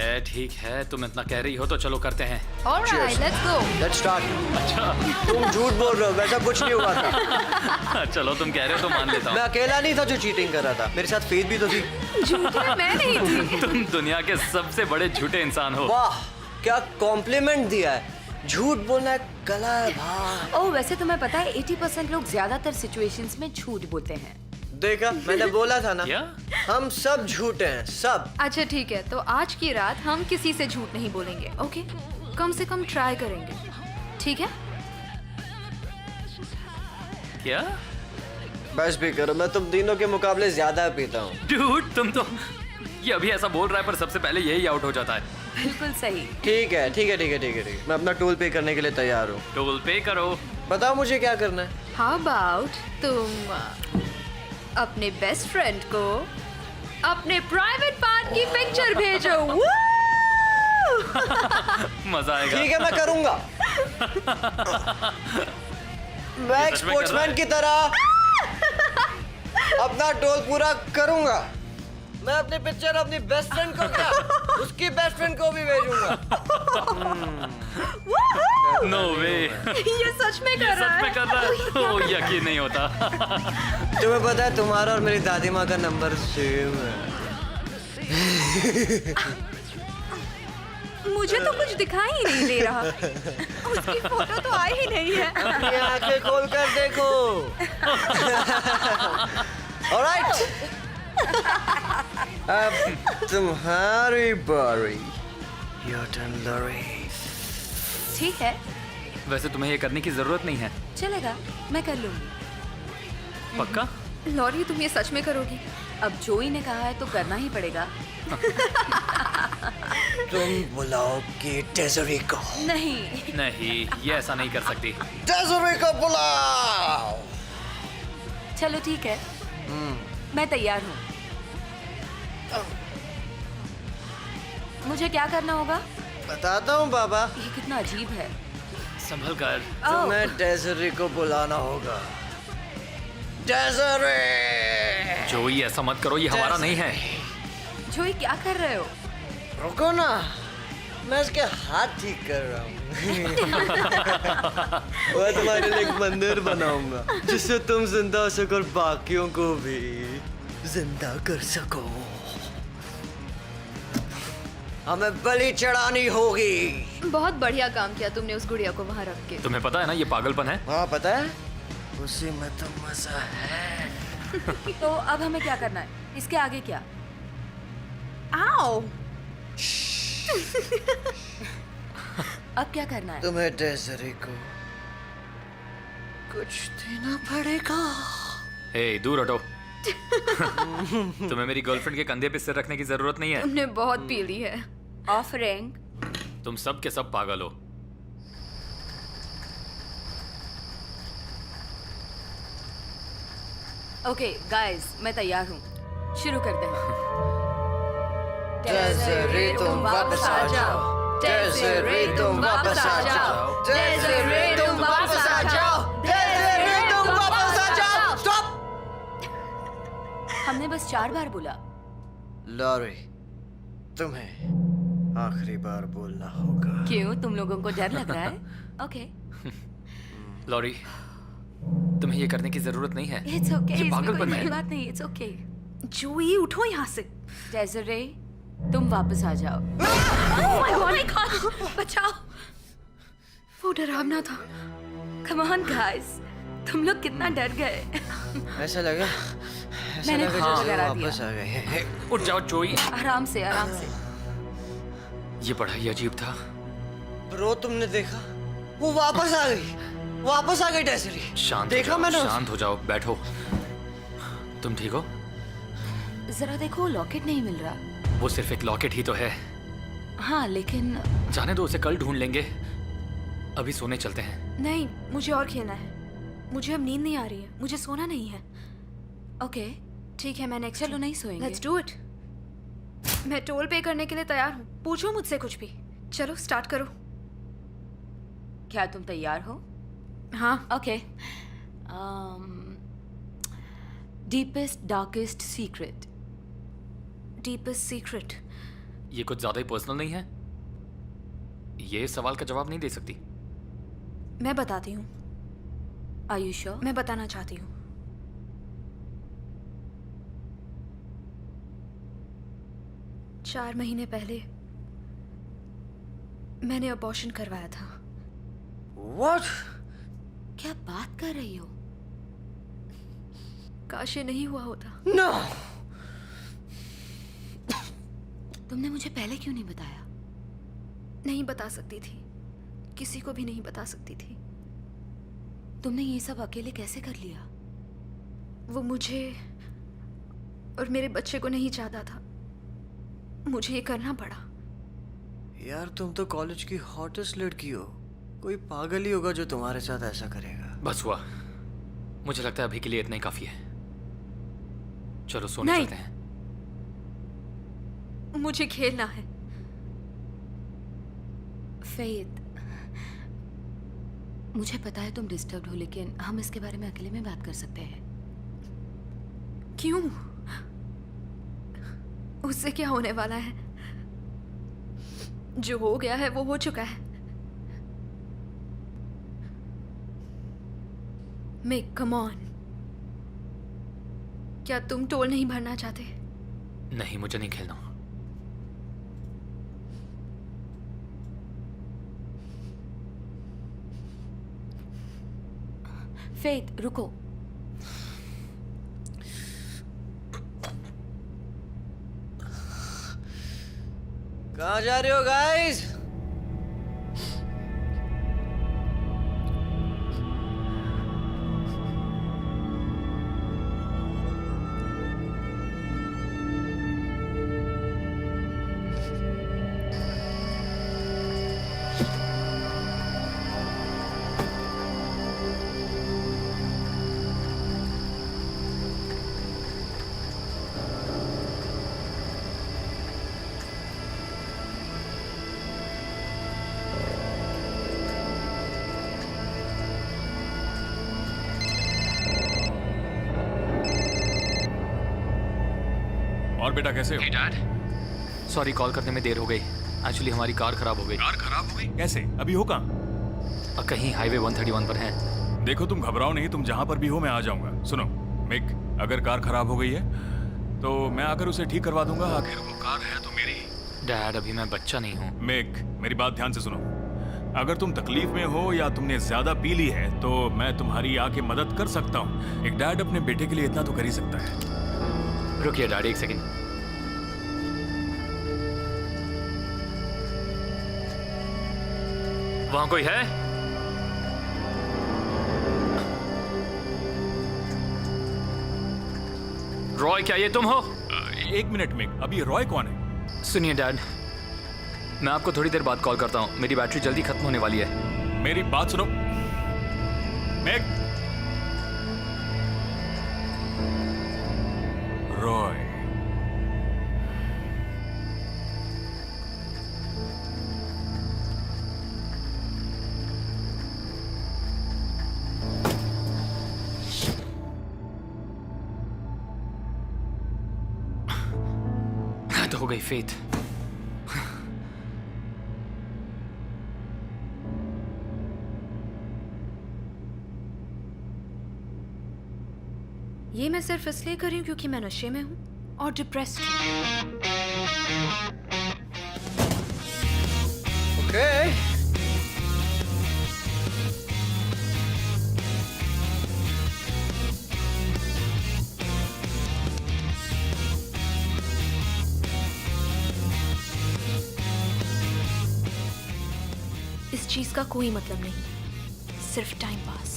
है, तुम इतना कह रही हो तो चलो करते हैं। Alright, let's go. Let's start. अच्छा तुम झूठ बोल रहे हो, वैसा कुछ नहीं हुआ था। चलो तुम कह रहे हो तो मान लेता मैं हूँ। अकेला नहीं था जो चीटिंग कर रहा था, मेरे साथ फेथ भी तो थी। झूठे मैं नहीं थी। तुम दुनिया के सबसे बड़े झूठे इंसान हो। वाह, क्या कॉम्प्लीमेंट दिया है। झूठ बोलना कला है भाई। ओह वैसे तुम्हें पता है 80% लोग ज्यादातर सिचुएशंस में झूठ बोलते हैं। देखा, मैंने बोला था ना। क्या? हम सब झूठे हैं, सब। अच्छा ठीक है, तो आज की रात हम किसी से झूठ नहीं बोलेंगे, ओके? कम से कम ट्राई करेंगे, ठीक है? क्या? बस भी करो, मैं तुम तीनों के मुकाबले ज्यादा पीता हूँ। डूड तुम तो ये अभी ऐसा बोल रहा है पर सबसे पहले यही आउट हो जाता है। बिल्कुल सही। ठीक है। मैं अपना टोल पे करने के लिए तैयार हूँ। टोल पे करो। बताओ मुझे क्या करना है। हाउ अबाउट तुम अपने बेस्ट फ्रेंड को अपने प्राइवेट पार्ट की पिक्चर भेजो। मजा आएगा। ठीक है, मैं करूँगा। मैं एक सच में कर रहा स्पोर्ट्समैन है? की तरह अपना टोल पूरा करूँगा। मैं अपनी पिक्चर अपनी बेस्ट फ्रेंड को क्या, उसकी बेस्ट फ्रेंड को भी भेजूंगा। नो वे। ये सच में कर रहा है। ओ यकीन नहीं होता। तुम्हें पता है तुम्हारा और मेरी दादी माँ का नंबर सेम है। मुझे तो कुछ दिखाई ही नहीं दे रहा। उसकी फोटो तो आई ही नहीं है। अपनी आंखें खोल कर देखो। ऑलराइट, अब तुम्हारी बारी। Your turn Laurie. ठीक है, वैसे तुम्हें ये करने की जरूरत नहीं है। चलेगा, मैं कर लूंगी। पक्का? लॉरी तुम ये सच में करोगी? अब जोई ने कहा है तो करना ही पड़ेगा। तुम बुलाओ कि डेजरी को। नहीं, ये ऐसा नहीं कर सकती। डेजरी को बुलाओ। चलो ठीक है, मैं तैयार हूँ। मुझे क्या करना होगा? बताता हूँ बाबा। ये कितना अजीब है। संभल कर। तुम्हें डेजरी को बुलाना होगा। डेजरी। जोई ऐसा मत करो, ये हमारा नहीं है। जोई क्या कर रहे हो? रुको ना, मैं इसके हाथ ठीक कर रहा हूँ। मैं तुम्हारे लिए एक मंदिर बनाऊंगा जिससे तुम जिंदा हो सको और बाकियों को भी जिंदा कर सको। हमें बलि चढ़ानी होगी। बहुत बढ़िया काम किया तुमने उस गुड़िया को वहाँ रख के। तुम्हें पता है ना ये पागलपन है। हाँ पता है, उसी में तो मजा है। तो अब हमें क्या करना है? इसके आगे क्या? आओ। अब क्या करना है? तुम्हें डेजरी को कुछ देना पड़ेगा। ए, दूर हटो। तुम्हें मेरी गर्लफ्रेंड के कंधे पे सिर रखने की जरूरत नहीं है। तुमने बहुत पी ली है। ऑफरिंग। तुम सब के सब पागल हो। ओके गाइस, मैं तैयार हूँ। शुरू करते हैं। डेजरी तुम वापस आ जाओ। डेजरी तुम वापस आ जाओ। डेजरी तुम वापस आ जाओ। डेजरी तुम वापस आ जाओ। स्टॉप। हमने बस 4 बार बोला। लॉरी, तुम्हें आखिरी बार बोलना होगा। क्यों, तुम लोगों को डर लग रहा है? ओके, लॉरी, तुम्हें ये करने की जरूरत नहीं है। It's okay. ये पागलपन है। बात नहीं, इट्स ओके। जोई उठो यहाँ से। डेजरी, तुम वापस आ जाओ। Oh my God, बचाओ। वो डरावना था। कम ऑन गाइस, तुम लोग कितना डर गए। ऐसा लगा मैंने जैसे हाँ डरा वापस दिया। आ गए। उठ जाओ जोई। आराम से, आराम से। ये बड़ा ही अजीब था। ब्रो, तुमने देखा? वो वापस आ गई। वापस आ गई डेजरी। शांत देखा हो मैंने जाओ, उसे। शांत हो जाओ, बैठो। तुम ठीक हो? जरा देखो, लॉकेट नहीं मिल रहा। वो सिर्फ एक लॉकेट ही तो है। हाँ लेकिन जाने दो, उसे कल ढूंढ लेंगे। अभी सोने चलते हैं। नहीं, मुझे और खेलना है। मुझे अब नींद नहीं आ रही है, मुझे सोना नहीं है। ओके ठीक है, मैं नेक्स्ट चलो नहीं सोएंगे। Let's do it. मैं टोल पे करने के लिए तैयार हूँ, पूछो मुझसे कुछ भी। चलो स्टार्ट करो। क्या तुम तैयार हो? हाँ। Okay. Deepest darkest secret. Deepest secret. ये कुछ ज्यादा ही पर्सनल नहीं है? ये सवाल का जवाब नहीं दे सकती। मैं बताती हूँ। Are you sure? मैं बताना चाहती हूँ। चार महीने पहले मैंने अबॉर्शन करवाया था। What? क्या बात कर रही हो? काश ये नहीं हुआ होता। No. तुमने मुझे पहले क्यों नहीं बताया? नहीं बता सकती थी, किसी को भी नहीं बता सकती थी। तुमने ये सब अकेले कैसे कर लिया? वो मुझे और मेरे बच्चे को नहीं चाहता था, मुझे ये करना पड़ा। यार तुम तो कॉलेज की हॉटेस्ट लड़की हो, कोई पागल ही होगा जो तुम्हारे साथ ऐसा करेगा। बस हुआ, मुझे लगता है अभी के लिए इतना ही काफी है। चलो सोने नहीं। चलते हैं। मुझे खेलना है। फेथ, मुझे पता है तुम डिस्टर्ब्ड हो, लेकिन हम इसके बारे में अकेले में बात कर सकते हैं। क्यों? उससे क्या होने वाला है? जो हो गया है वो हो चुका है। Make come on. क्या तुम टोल नहीं भरना चाहते? नहीं, मुझे नहीं खेलना। फेथ रुको। कहाँ जा रहे हो गाइस? और बेटा कैसे हो? डैड, सॉरी कॉल करने में देर हो गई। एक्चुअली हमारी कार खराब हो गई। कार खराब हो गई? कैसे? अभी हो कहाँ? कहीं हाईवे 131 पर है। देखो तुम घबराओ नहीं, तुम जहाँ पर भी हो मैं आ जाऊंगा। सुनो मिक, अगर कार खराब हो गई है तो मैं आकर उसे ठीक करवा दूंगा। आखिर वो कार है तो मेरी। डैड, अभी मैं बच्चा नहीं हूँ। मिक, मेरी बात ध्यान से सुनो। अगर तुम तकलीफ में हो या तुमने ज्यादा पी ली है तो मैं तुम्हारी आके मदद कर सकता हूँ। एक डैड अपने बेटे के लिए इतना तो कर ही सकता है। रुकिए डैड, एक सेकंड। वहां कोई है? रॉय, क्या ये तुम हो? एक मिनट मिक, अभी रॉय कौन है? सुनिए डैड, मैं आपको थोड़ी देर बाद कॉल करता हूँ। मेरी बैटरी जल्दी खत्म होने वाली है। मेरी बात सुनो मिक। रॉय, तो हो गई फेथ। ये मैं सिर्फ इसलिए कर रही हूँ क्योंकि मैं नशे में हूँ और डिप्रेस्ड हूँ। ओके। इस चीज का कोई मतलब नहीं, सिर्फ टाइम पास।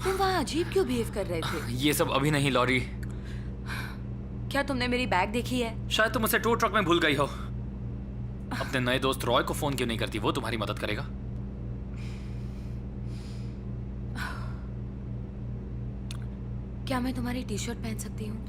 तुम वहाँ अजीब क्यों बिहेव कर रहे थे? ये सब अभी नहीं लॉरी। क्या तुमने मेरी बैग देखी है? शायद तुम उसे टूर ट्रक में भूल गई हो। अपने नए दोस्त रॉय को फोन क्यों नहीं करती? वो तुम्हारी मदद करेगा। क्या मैं तुम्हारी टी शर्ट पहन सकती हूँ?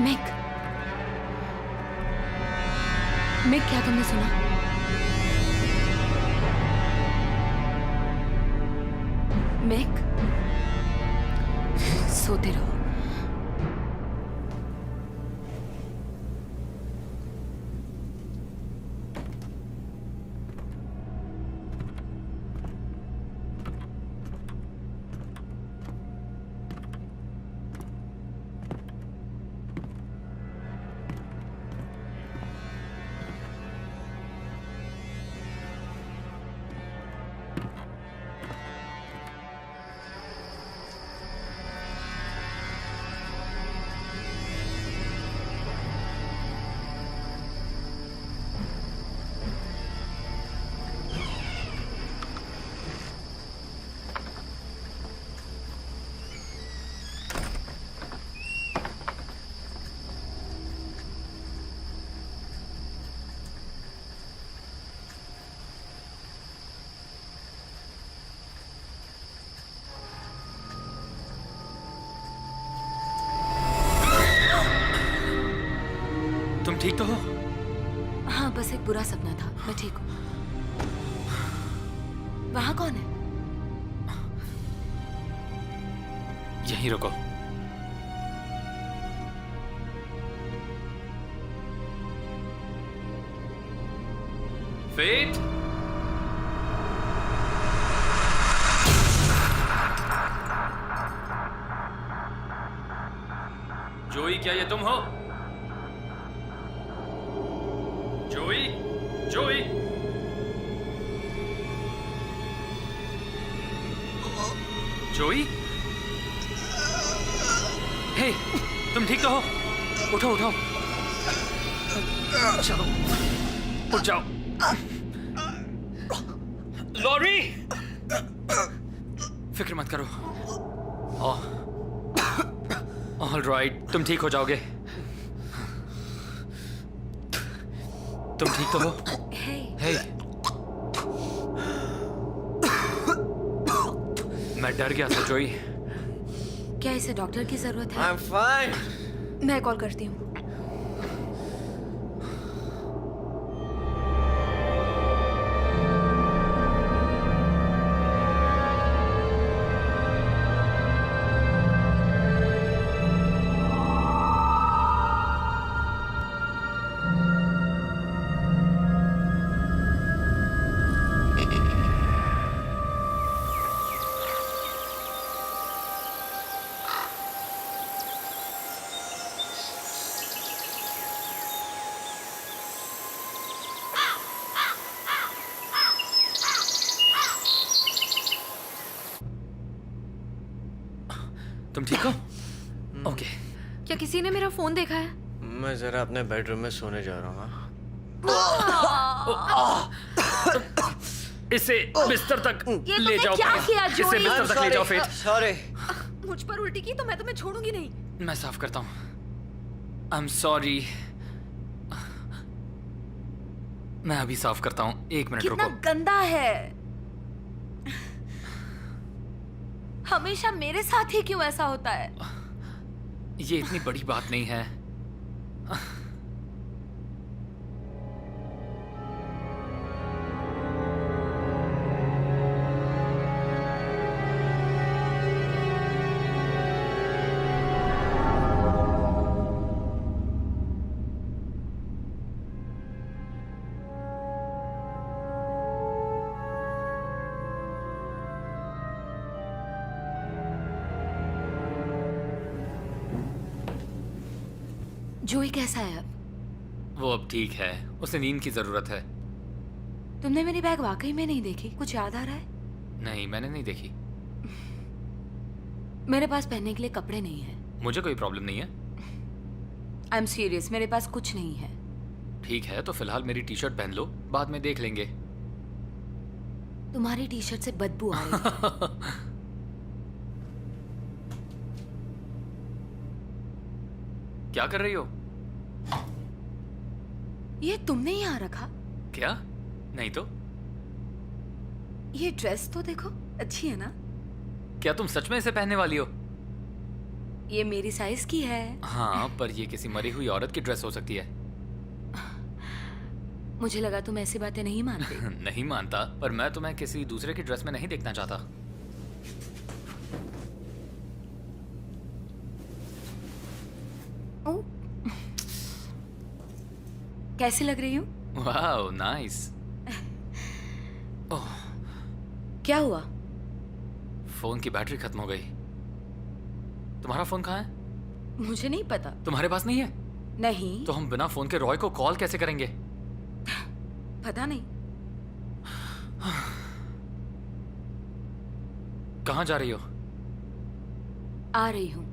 मिक, मिक, क्या तुमने सुना? मिक, सोते रहो। तुम ठीक तो हो? हाँ, बस एक बुरा सपना था। मैं ठीक हूँ। वहाँ कौन है? यहीं रुको। फेट, जोई, क्या ये तुम हो? जोई, जोई, जोई, हे, तुम ठीक तो हो? उठो, उठो, चलो, उठ जाओ। लॉरी, फिक्र मत करो। ऑल राइट, तुम ठीक हो जाओगे। तुम ठीक तो हो? हे, मैं डर गया था जोई। क्या इसे डॉक्टर की जरूरत है? I'm fine. मैं कॉल करती हूँ। तुम ठीक हो? ओके। क्या किसी ने मेरा फोन देखा है? मैं जरा अपने बेडरूम में सोने जा रहा हूँ। इसे बिस्तर तक ये ले तुमने जाओ। क्या किया, इसे जोई? बिस्तर तक ले जाओ फेट। सॉरी। मुझ पर उल्टी की तो मैं तुम्हें छोड़ूंगी नहीं। मैं साफ करता हूँ। I am sorry. मैं अभी साफ करता हूँ। 1 मिनट कितना रुको। गंदा है। हमेशा मेरे साथ ही क्यों ऐसा होता है? ये इतनी बड़ी बात नहीं है। जोई कैसा है अब? वो अब ठीक है, उसे नींद की जरूरत है। तुमने मेरी बैग वाकई में नहीं देखी? कुछ याद आ रहा है? नहीं, मैंने नहीं देखी। मेरे पास पहनने के लिए कपड़े नहीं है। मुझे कोई प्रॉब्लम नहीं है। आई एम सीरियस, मेरे पास कुछ नहीं है। ठीक है, तो फिलहाल मेरी टी शर्ट पहन लो, बाद में देख लेंगे। तुम्हारी टी शर्ट से बदबू आ रही है। क्या कर रही हो? ये तुमने यहाँ रखा? क्या? नहीं तो। ये ड्रेस तो देखो, अच्छी है ना? क्या तुम सच में इसे पहनने वाली हो? ये मेरी साइज की है। हाँ, पर ये किसी मरी हुई औरत की ड्रेस हो सकती है। मुझे लगा तुम ऐसी बातें नहीं मानते। नहीं मानता, पर मैं तुम्हें किसी दूसरे की ड्रेस में नहीं देखना चाहता। ओ, कैसी लग रही हूँ? वाह, नाइस। ओह, क्या हुआ? फोन की बैटरी खत्म हो गई। तुम्हारा फोन कहाँ है? मुझे नहीं पता। तुम्हारे पास नहीं है? नहीं। तो हम बिना फोन के रॉय को कॉल कैसे करेंगे? पता नहीं। कहाँ जा रही हो? आ रही हूँ।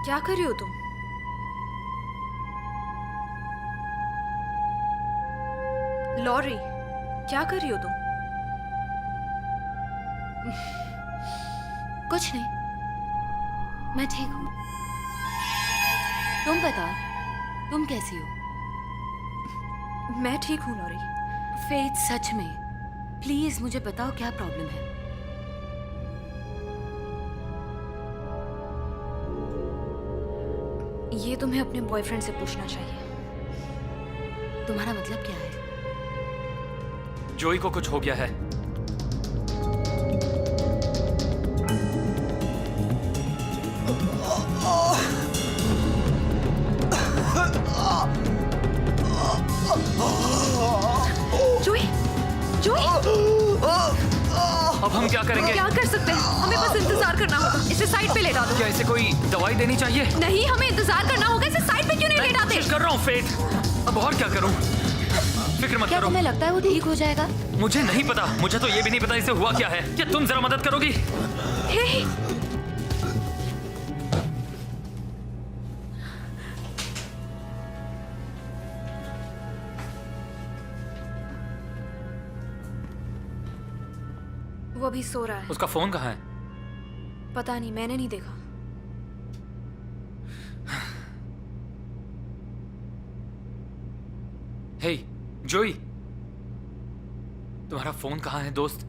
क्या कर रही हो तुम? लॉरी, क्या कर रही हो तुम? कुछ नहीं, मैं ठीक हूँ। तुम बता, तुम कैसी हो? मैं ठीक हूँ लॉरी। फेथ, सच में प्लीज मुझे बताओ क्या प्रॉब्लम है। ये तुम्हें अपने बॉयफ्रेंड से पूछना चाहिए। तुम्हारा मतलब क्या है? जोई को कुछ हो गया है। जोई, जोई, अब हम क्या करेंगे? क्या कर सकते हैं? हमें बस इंतजार करना होगा। इसे साइड पे लेटा दो। क्या इसे कोई दवाई देनी चाहिए? नहीं, हमें इंतजार करना होगा। इसे साइड पे क्यों नहीं लेटाते? कोशिश कर रहा हूँ फेथ। अब और क्या करूँ? फिक्र मत क्या करो। तुम्हें लगता है वो ठीक हो जाएगा? मुझे नहीं पता। मुझे तो ये भी नहीं पता इसे हुआ क्या है। क्या तुम जरा मदद करोगी? हे, वो अभी सो रहा है। उसका फोन कहाँ है? पता नहीं, मैंने नहीं देखा। हे जोई, तुम्हारा फोन कहाँ है दोस्त?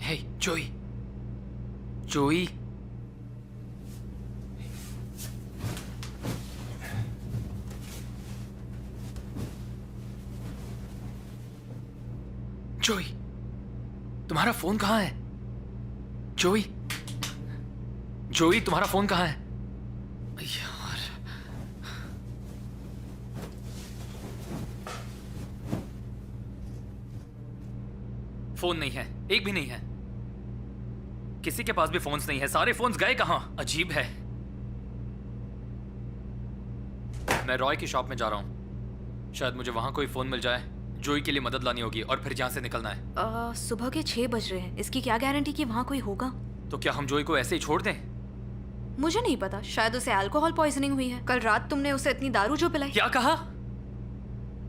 हे जोई, जोई, जोई, तुम्हारा फोन कहाँ है? जोई, जोई, तुम्हारा फोन कहाँ है? यार, फोन नहीं है, एक भी नहीं है। किसी के पास भी फोन्स नहीं है। सारे फोन्स गए कहां? अजीब है। मैं रॉय की शॉप में जा रहा हूं। शायद मुझे वहां कोई फोन मिल जाए। जोई के लिए मदद लानी होगी और फिर यहां से निकलना है। सुबह के 6 बज रहे हैं। इसकी क्या गारंटी कि वहाँ कोई होगा? तो क्या हम जोई को ऐसे ही छोड़ दें? मुझे नहीं पता, शायद उसे अल्कोहल पॉइजनिंग हुई है। कल रात तुमने उसे इतनी दारू जो पिलाई। क्या कहा?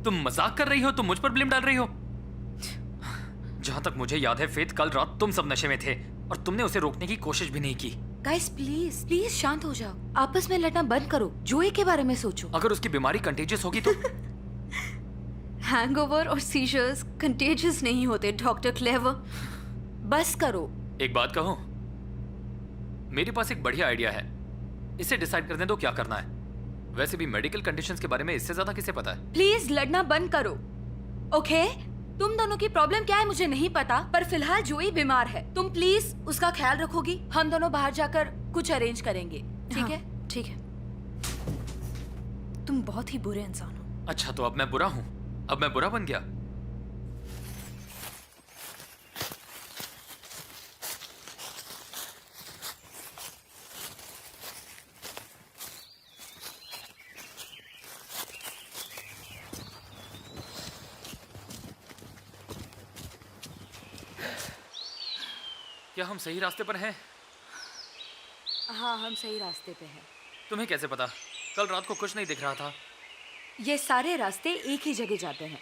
तुम मजाक कर रही हो? तुम मुझ पर ब्लेम डाल रही हो? जहां तक मुझे याद है फेथ, कल रात तुम सब नशे में थे और तुमने उसे रोकने की कोशिश भी नहीं की। गाइस प्लीज प्लीज शांत हो जाओ। आपस में लड़ना बंद करो। जोई के बारे में सोचो। अगर उसकी बीमारी कंटेजियस होगी तो? हैंगओवर और सीजर्स कंटेजियस नहीं होते डॉक्टर क्लेवर। बस करो। एक बात कहूं, मेरे पास एक बढ़िया आइडिया है। इसे डिसाइड करने दो क्या करना है। वैसे भी मेडिकल कंडीशंस के बारे में इससे ज्यादा किसे पता है? प्लीज लड़ना बंद करो। ओके, तुम दोनों की प्रॉब्लम क्या है मुझे नहीं पता, पर फिलहाल जोई बीमार है। तुम प्लीज उसका ख्याल रखोगी। हम दोनों बाहर जाकर कुछ अरेंज करेंगे, ठीक हाँ, है? ठीक है। तुम तुम बहुत ही बुरे इंसान हो। अच्छा, तो अब मैं बुरा हूँ? अब मैं बुरा बन गया? क्या हम सही रास्ते पर हैं? हाँ, हम सही रास्ते पे हैं। तुम्हें कैसे पता? कल रात को कुछ नहीं दिख रहा था। ये सारे रास्ते एक ही जगह जाते हैं।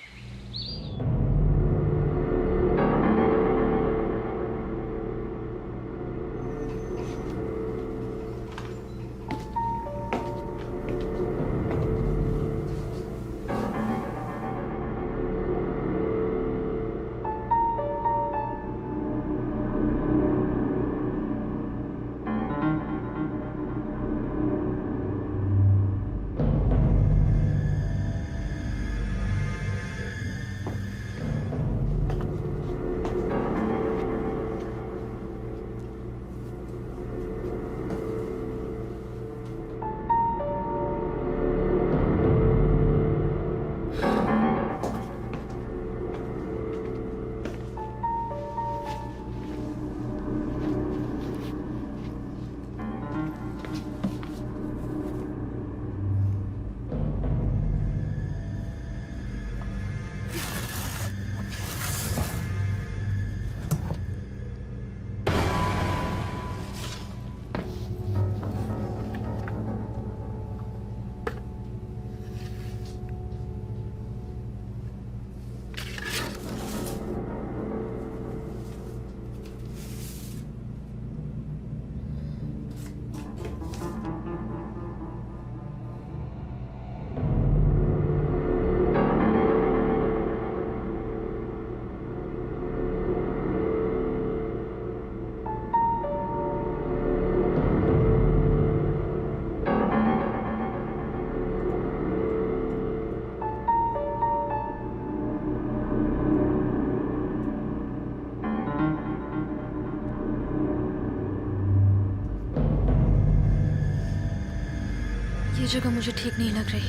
ये जगह मुझे ठीक नहीं लग रही।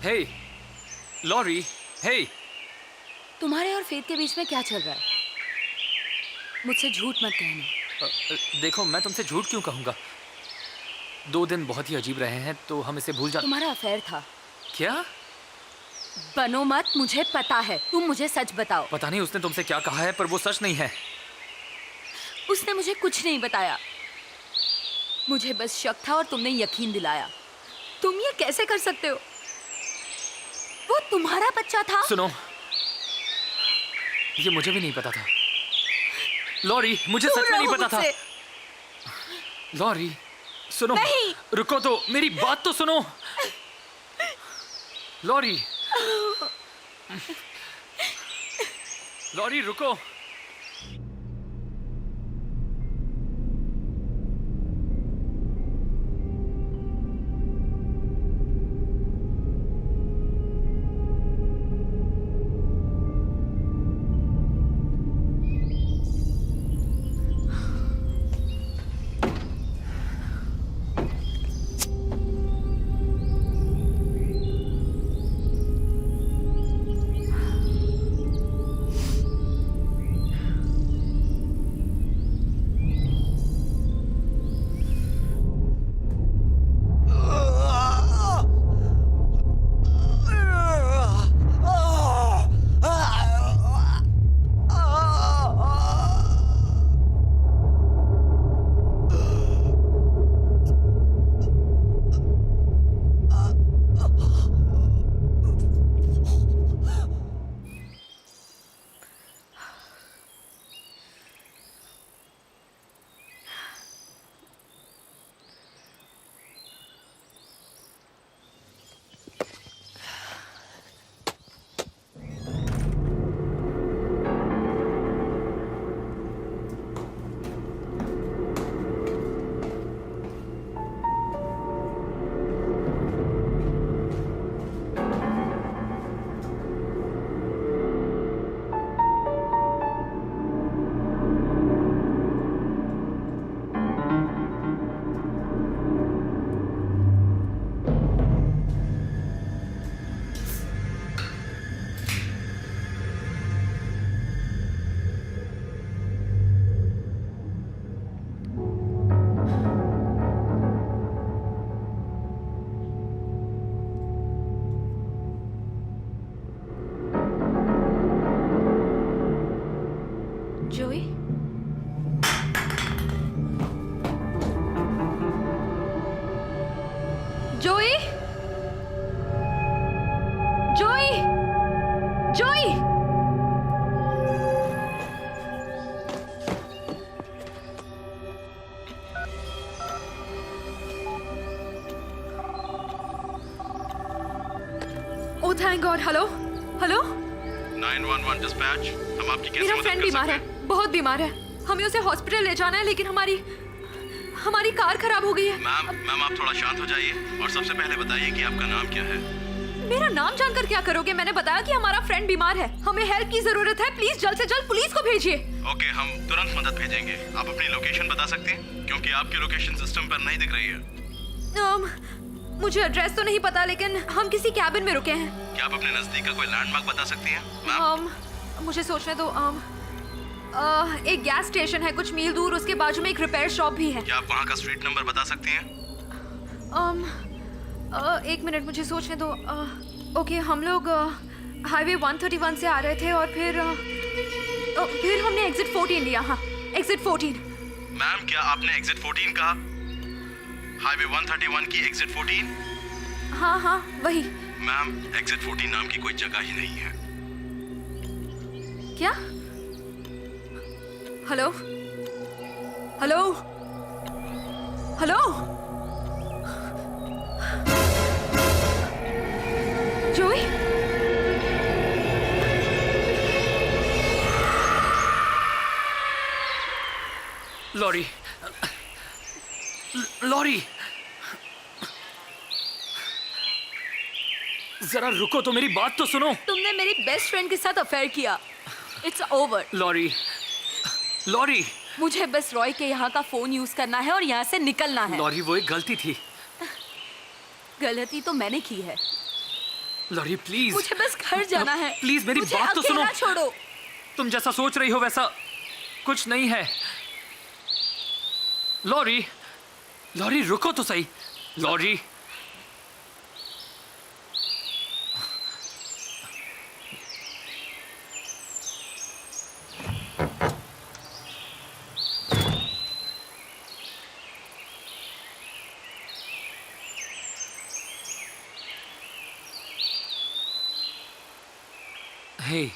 हे, लॉरी, हे। तुम्हारे और फेथ के बीच में क्या चल रहा है? मुझसे झूठ मत कहना। देखो, मैं तुमसे झूठ क्यों कहूंगा? 2 दिन बहुत ही अजीब रहे हैं, तो हम इसे भूल जा। तुम्हारा अफेयर था। क्या? बनो मत, मुझे पता है। तुम मुझे सच बताओ। पता नहीं उसने तुमसे क्या कहा है, पर वो सच नहीं है। उसने मुझे कुछ नहीं बताया। मुझे बस शक था और तुमने यकीन दिलाया। तुम ये कैसे कर सकते हो? वो तुम्हारा बच्चा था। सुनो, ये मुझे भी नहीं पता था। लॉरी, मुझे सच में नहीं पता था। लॉरी, सुनो। नहीं। रुको तो, मेरी बात तो सुनो। लॉरी, लॉरी रुको। Oh thank God. Hello hello 911 dispatch, हम आपकी कैसे मेरा मदद फ्रेंड कर बीमार सकते है, हैं? बहुत बीमार है। हमें उसे हॉस्पिटल ले जाना है लेकिन हमारी कार खराब हो गई है। मैम आप थोड़ा शांत हो जाइए और सबसे पहले बताइए कि आपका नाम क्या है? मेरा नाम जानकर क्या करोगे? मैंने बताया कि हमारा फ्रेंड बीमार है, हमें हेल्प की जरूरत है। प्लीज जल्द से जल्द पुलिस को भेजिए। ओके, हम तुरंत मदद भेजेंगे। आप अपनी लोकेशन बता सकते हैं क्योंकि आपकी लोकेशन सिस्टम पर नहीं दिख रही है। मुझे एड्रेस तो नहीं पता लेकिन हम किसी कैबिन में रुके हैं। क्या आप अपने नजदीक का कोई लैंडमार्क बता सकती हैं मैम? मुझे सोचने दो। एक गैस स्टेशन है कुछ मील दूर, उसके बाजू में एक रिपेयर शॉप भी है। क्या आप वहाँ का स्ट्रीट नंबर बता सकती हैं? एक मिनट मुझे सोचने दो। ओके, हम लोग हाईवे 131 से आ रहे थे और फिर हमने एग्जिट 14 लिया। हाँ, एग्जिट 14। मैम क्या आपने एग्जिट 14 कहा? हाईवे 131 की एग्जिट 14? हाँ वही। मैम एग्जिट 14 नाम की कोई जगह ही नहीं है। क्या? हेलो हेलो हेलो जोई? लॉरी, लॉरी, जरा रुको तो, मेरी बात तो सुनो। तुमने मेरी बेस्ट फ्रेंड के साथ अफेयर किया। It's over. लॉरी, लॉरी, मुझे बस रॉय के यहाँ का फोन यूज करना है और यहाँ से निकलना है। लॉरी वो एक गलती थी। गलती तो मैंने की है। लॉरी प्लीज, मुझे बस घर जाना है। प्लीज मेरी मुझे बात तो सुनो। अकेला छोड़ो। तुम जैसा सोच रही हो वैसा कुछ नहीं है। लॉरी, लॉरी रुको तो सही। लॉरी, हे,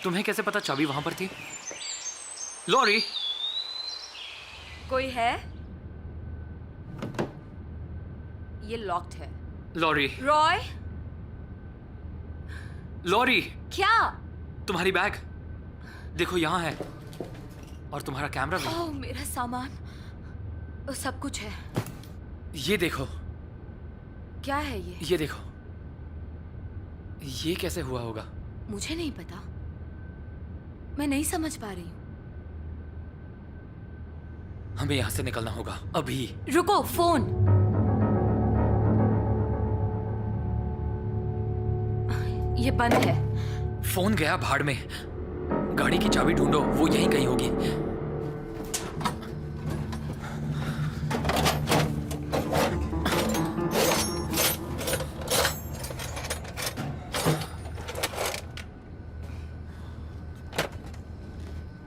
तुम्हें कैसे पता चाबी वहां पर थी? लॉरी, कोई है? ये लॉक्ड है। लॉरी, रॉय? लॉरी, क्या? तुम्हारी बैग देखो यहाँ है और तुम्हारा कैमरा भी। ओह, मेरा सामान सब कुछ है। ये देखो। क्या है ये? ये देखो। ये कैसे हुआ होगा? मुझे नहीं पता, मैं नहीं समझ पा रही हूँ। हमें यहाँ से निकलना होगा अभी। रुको, फोन। ये बंद है। फोन गया भाड़ में। गाड़ी की चाबी ढूंढो, वो यहीं कहीं होगी।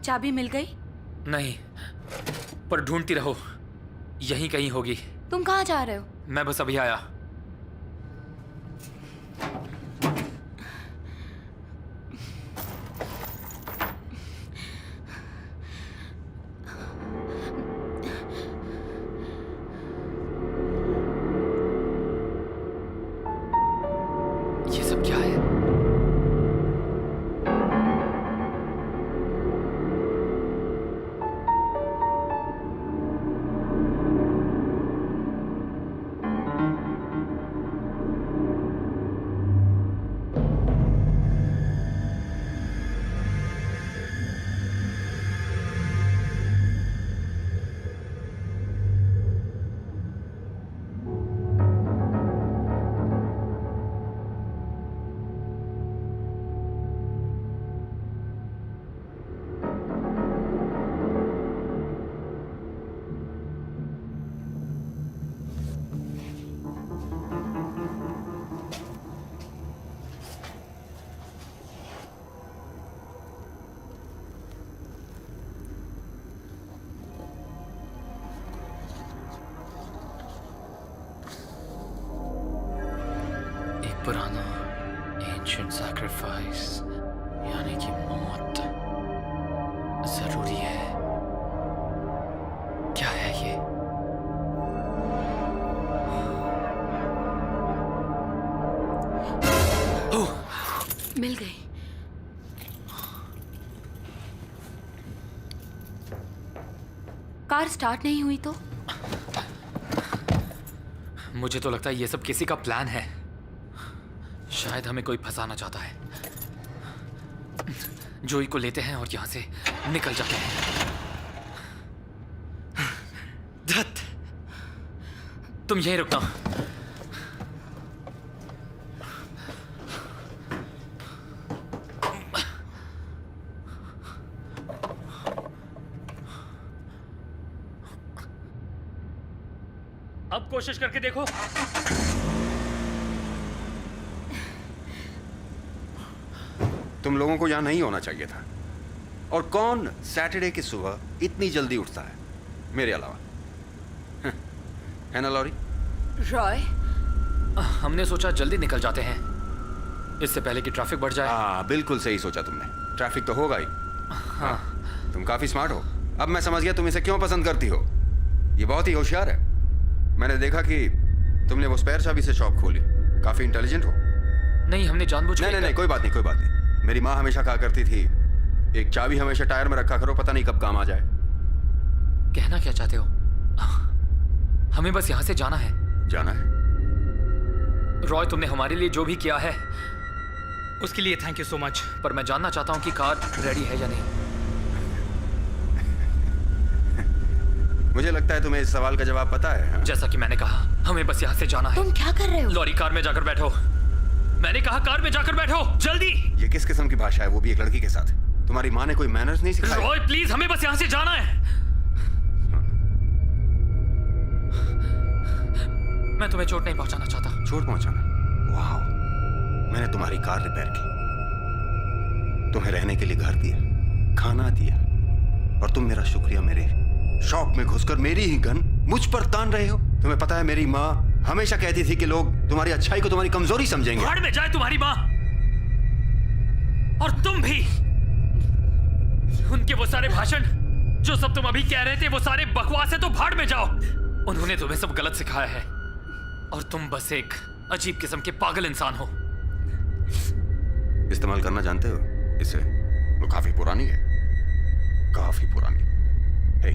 चाबी मिल गई? नहीं, पर ढूंढती रहो, यहीं कहीं होगी। तुम कहाँ जा रहे हो? मैं बस अभी आया। ये सब क्या है? पुराना एंशिएंट सैक्रिफाइस, यानी कि मौत जरूरी है। क्या है ये? मिल गई। कार स्टार्ट नहीं हुई तो? मुझे तो लगता है ये सब किसी का प्लान है। शायद हमें कोई फंसाना चाहता है। जोई को लेते हैं और यहां से निकल जाते हैं। धत, तुम यहीं रुकना। अब कोशिश करके देखो। तुम लोगों को यहाँ नहीं होना चाहिए था। और कौन सैटरडे की सुबह इतनी जल्दी उठता है मेरे अलावा? है ना लॉरी? रॉय, हमने सोचा जल्दी निकल जाते हैं इससे पहले कि ट्रैफिक बढ़ जाए। हाँ, बिल्कुल सही सोचा तुमने। ट्रैफिक तो होगा ही। हाँ, तुम काफी स्मार्ट हो। अब मैं समझ गया तुम इसे क्यों पसंद करती हो। ये बहुत ही होशियार है। मैंने देखा कि तुमने वो स्पेयर चाबी से शॉप खोली। काफी इंटेलिजेंट हो। नहीं, हमने जानबूझ के नहीं, कोई बात नहीं, कोई बात नहीं। मेरी माँ हमेशा कहा करती थी, एक चाबी हमेशा टायर में रखा करो, पता नहीं कब काम आ जाए। कहना क्या चाहते हो? हमें बस यहाँ से जाना है। जाना है? रॉय, तुमने हमारे लिए जो भी किया है उसके लिए थैंक यू सो मच। पर मैं जानना चाहता हूँ कि कार रेडी है या नहीं। मुझे लगता है तुम्हें इस सवाल का जवाब पता है। हाँ? जैसा कि मैंने कहा, हमें बस यहाँ से जाना है। तुम क्या कर रहे हो? लॉरी, कार में जाकर बैठो। मैंने कहा कार में जाकर बैठो, जल्दी। ये किस किस्म की भाषा है, वो भी एक लड़की के साथ? तुम्हारी माँ ने कोई मैनर्स नहीं सिखाए? रॉय प्लीज, हमें बस यहाँ से जाना है। मैं तुम्हें चोट नहीं पहुंचाना चाहता। चोट पहुंचाना? वाह, मैंने तुम्हारी कार रिपेयर की, तुम्हें रहने के लिए घर दिया, खाना दिया, और तुम मेरा शुक्रिया मेरे शॉप में घुसकर मेरी ही गन मुझ पर तान रहे हो। तुम्हें पता है मेरी माँ हमेशा कहती थी कि लोग तुम्हारी अच्छाई को तुम्हारी कमजोरी समझेंगे। भाड़ में जाए तुम्हारी माँ, और तुम भी। उनके वो सारे भाषण जो सब तुम अभी कह रहे थे वो सारे बकवास है, तो भाड़ में जाओ। उन्होंने तुम्हें सब गलत सिखाया है और तुम बस एक अजीब किस्म के पागल इंसान हो। इस्तेमाल करना जानते हो इसे? वो काफी पुरानी है, काफी पुरानी। हे,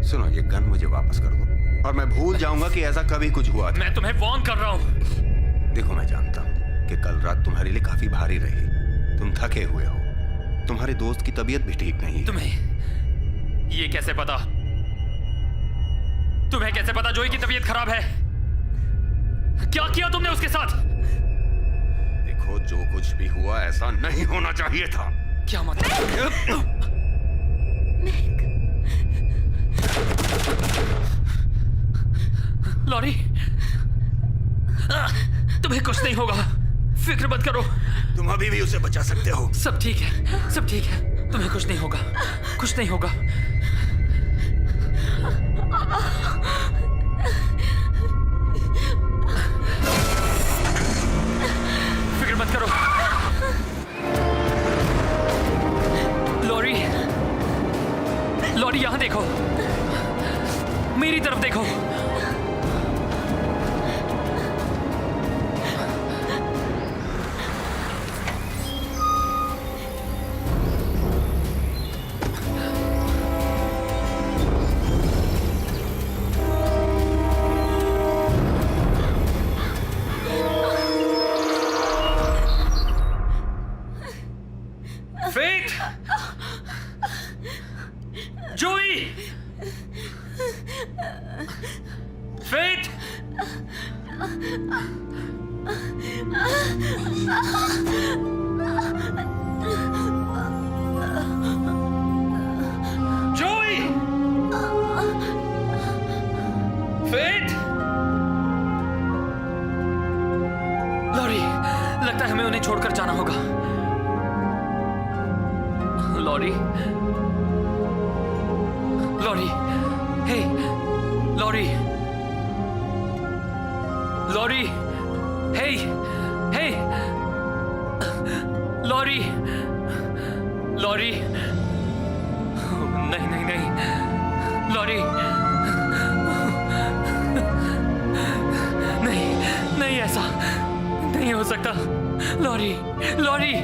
सुनो, ये गन मुझे वापस कर दो और मैं भूल जाऊंगा कि ऐसा कभी कुछ हुआ था। मैं तुम्हें वार्न कर रहा हूं। देखो, मैं जानता हूं कि कल रात तुम्हारे लिए काफी भारी रही। तुम थके हुए हो, तुम्हारे दोस्त की तबीयत भी ठीक नहीं है। तुम्हें ये कैसे पता? तुम्हें कैसे पता जोई की तबीयत खराब है? क्या किया तुमने उसके साथ? देखो, जो कुछ भी हुआ ऐसा नहीं होना चाहिए था। क्या मतलब? लॉरी, तुम्हें कुछ नहीं होगा, फिक्र मत करो। तुम अभी भी उसे बचा सकते हो। सब ठीक है, सब ठीक है। तुम्हें कुछ नहीं होगा, कुछ नहीं होगा। फिक्र मत करो। लॉरी, लॉरी यहां देखो, मेरी तरफ देखो। Faith! Joey! Faith! Joey! Faith! Laurie, लगता है हमें उन्हें छोड़कर जाना होगा। Laurie, Laurie, hey, Laurie, Laurie, hey, hey, Laurie, Laurie, नहीं नहीं नहीं, लॉरी, नहीं नहीं, नहीं, ऐसा नहीं हो सकता। लॉरी, लॉरी,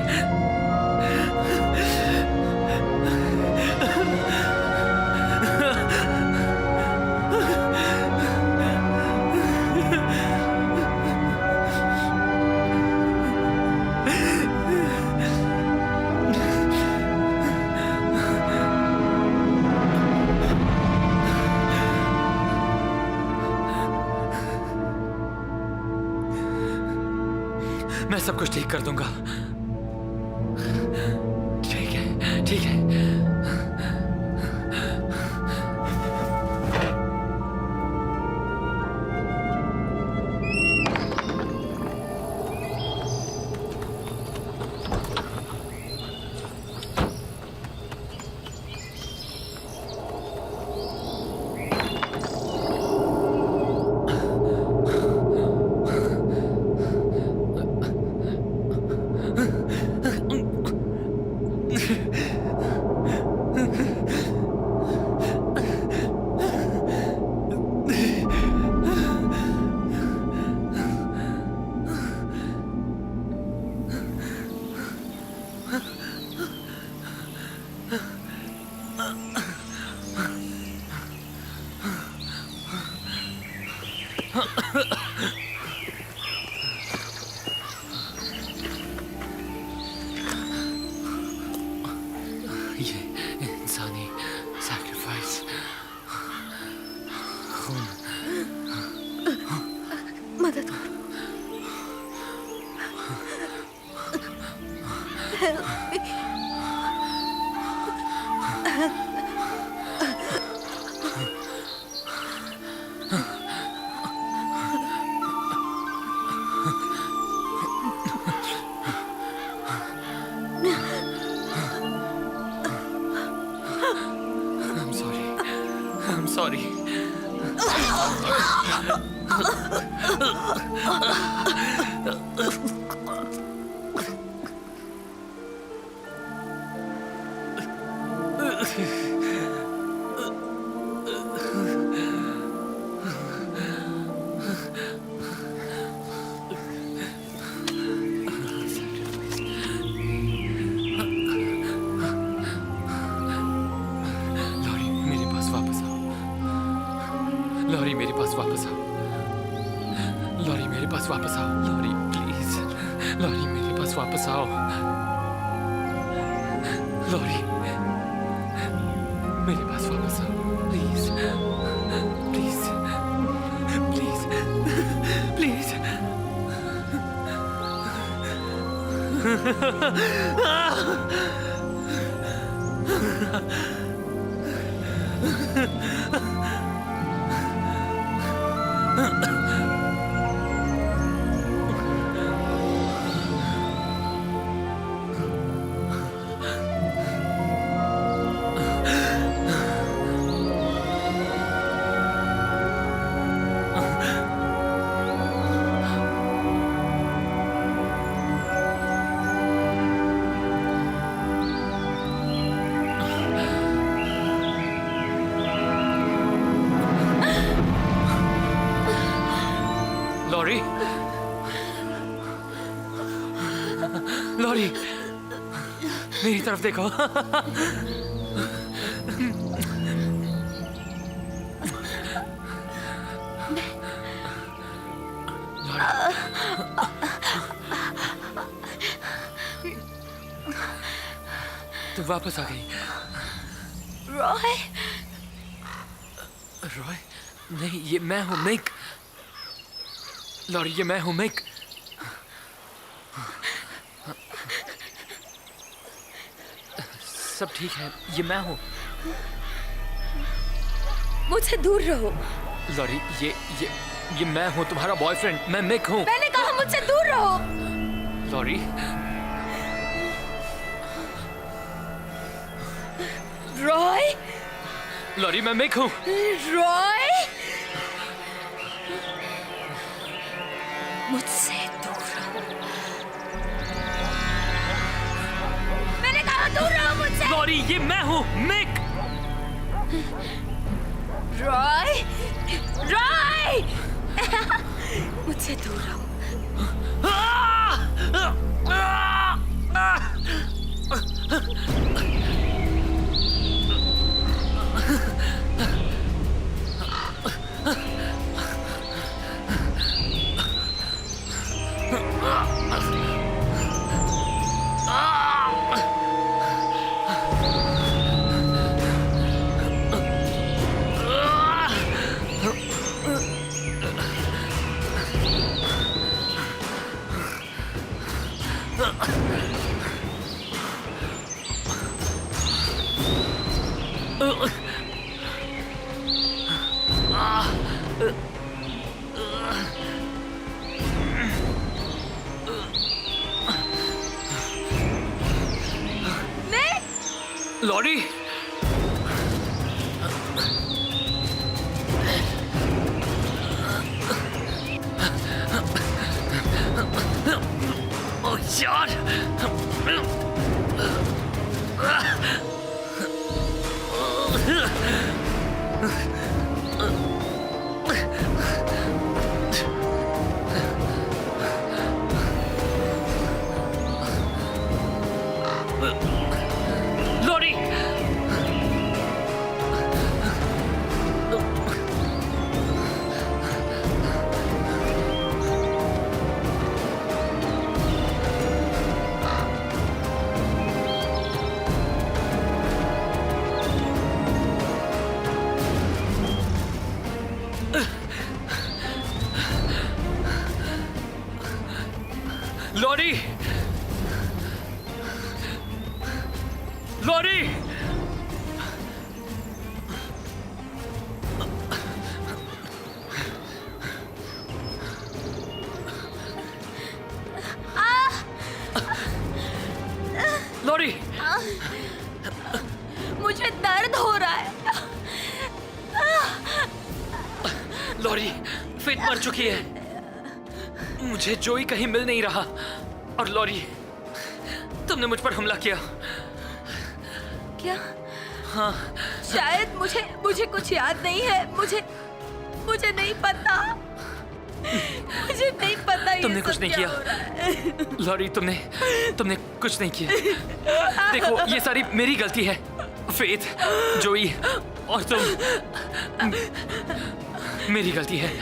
मैं सब कुछ ठीक कर दूंगा। ठीक है, ठीक है। ये इंसानी सैक्रिफाइस, खून। मदद करो। I'm sorry. लॉरी, मेरे पास वापस आओ। लॉरी, मेरे पास वापस आओ। लॉरी, मेरे पास वापस आओ। Lorry, please. लॉरी, मेरे पास वापस आओ। लॉरी, मेरे पास वापस आओ। Please, please, please, please. Laurie, Laurie, मेरी तरफ देखो। तू वापस आ गई। रॉय, रॉय? नहीं, ये मैं हूँ, मिक। लॉरी, ये मैं हूँ, मिक। सब ठीक है, ये मैं हूँ। मुझसे दूर रहो। लॉरी, ये मैं हूँ, तुम्हारा बॉयफ्रेंड। मैं मिक हूँ। मैंने कहा मुझसे दूर रहो। लॉरी, रॉय, लॉरी, मैं मिक हूँ। रॉय, मुझसे दूर रहो। मैंने कहा दूर रहो मुझसे। लॉरी, ये मैं हूँ, मिक। रॉय, रॉय, मुझसे दूर रहो। लॉरी, ओ यार, लॉरी, लॉरी, लॉरी, लॉरी, मुझे दर्द हो रहा है। लॉरी, फेट मर चुकी है। मुझे जोई कहीं मिल नहीं रहा। और लॉरी, तुमने मुझ पर हमला किया। क्या? हाँ। शायद मुझे कुछ याद नहीं है। मुझे नहीं पता। मुझे नहीं पता ये तुमने सब कुछ नहीं क्या किया। हो रहा है। लॉरी, तुमने कुछ नहीं किया। देखो, ये सारी मेरी गलती है। फेथ, जोई और तुम, मेरी गलती है।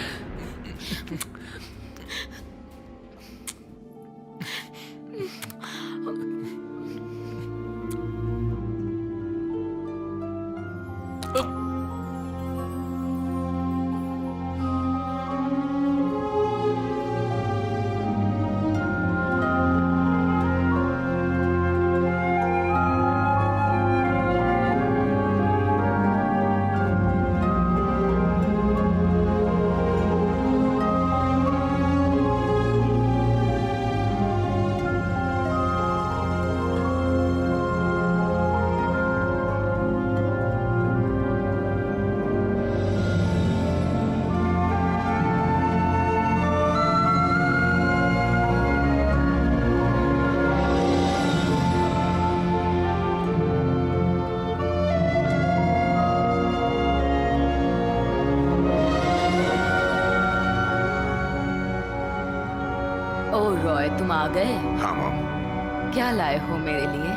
रॉय, तुम आ गए? हाँ मॉम। क्या लाए हो मेरे लिए?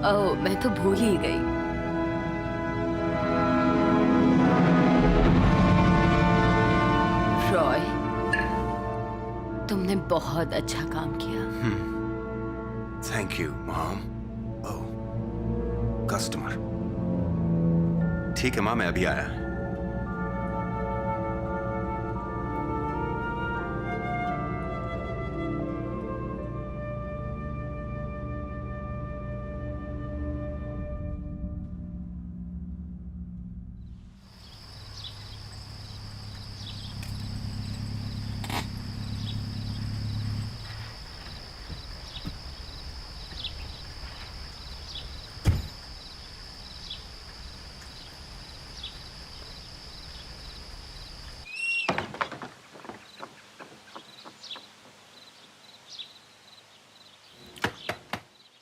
ओह, मैं तो भूल ही गई। रॉय, तुमने बहुत अच्छा काम किया। Thank you mom. Oh, customer. ठीक है माँ, मैं अभी आया।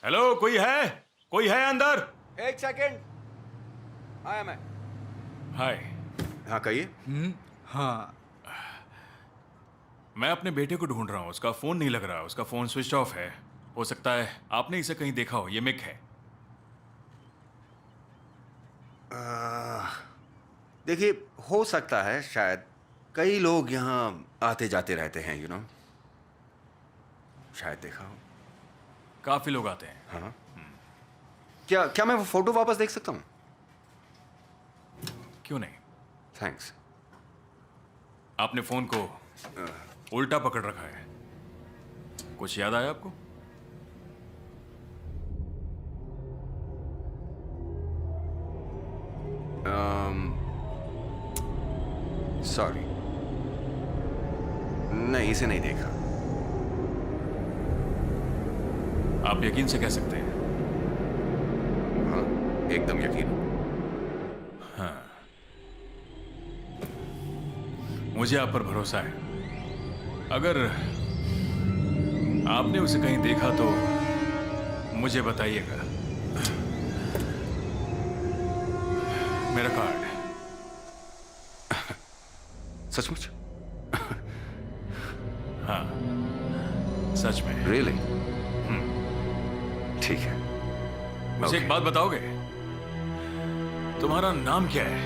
हेलो, कोई है अंदर? एक सेकंड, आया मैं। हाय। हाँ कहिए। हाँ, मैं अपने बेटे को ढूंढ रहा हूँ, उसका फोन नहीं लग रहा, उसका फोन स्विच ऑफ है। हो सकता है आपने इसे कहीं देखा हो। ये मिक है। देखिए, हो सकता है, शायद कई लोग यहाँ आते जाते रहते हैं, शायद देखा हो। काफी लोग आते हैं। हाँ। क्या मैं वो फोटो वापस देख सकता हूँ? क्यों नहीं? थैंक्स। आपने फोन को उल्टा पकड़ रखा है। कुछ याद आया आपको? सॉरी, नहीं, इसे नहीं देखा। आप यकीन से कह सकते हैं? हाँ, एकदम यकीन। हाँ, मुझे आप पर भरोसा है। अगर आपने उसे कहीं देखा तो मुझे बताइएगा। मेरा कार्ड। सचमुच? हाँ, सच में। रियली? ठीक है। मुझे एक बात बताओगे? तुम्हारा नाम क्या है?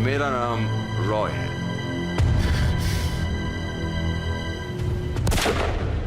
मेरा नाम रॉय है।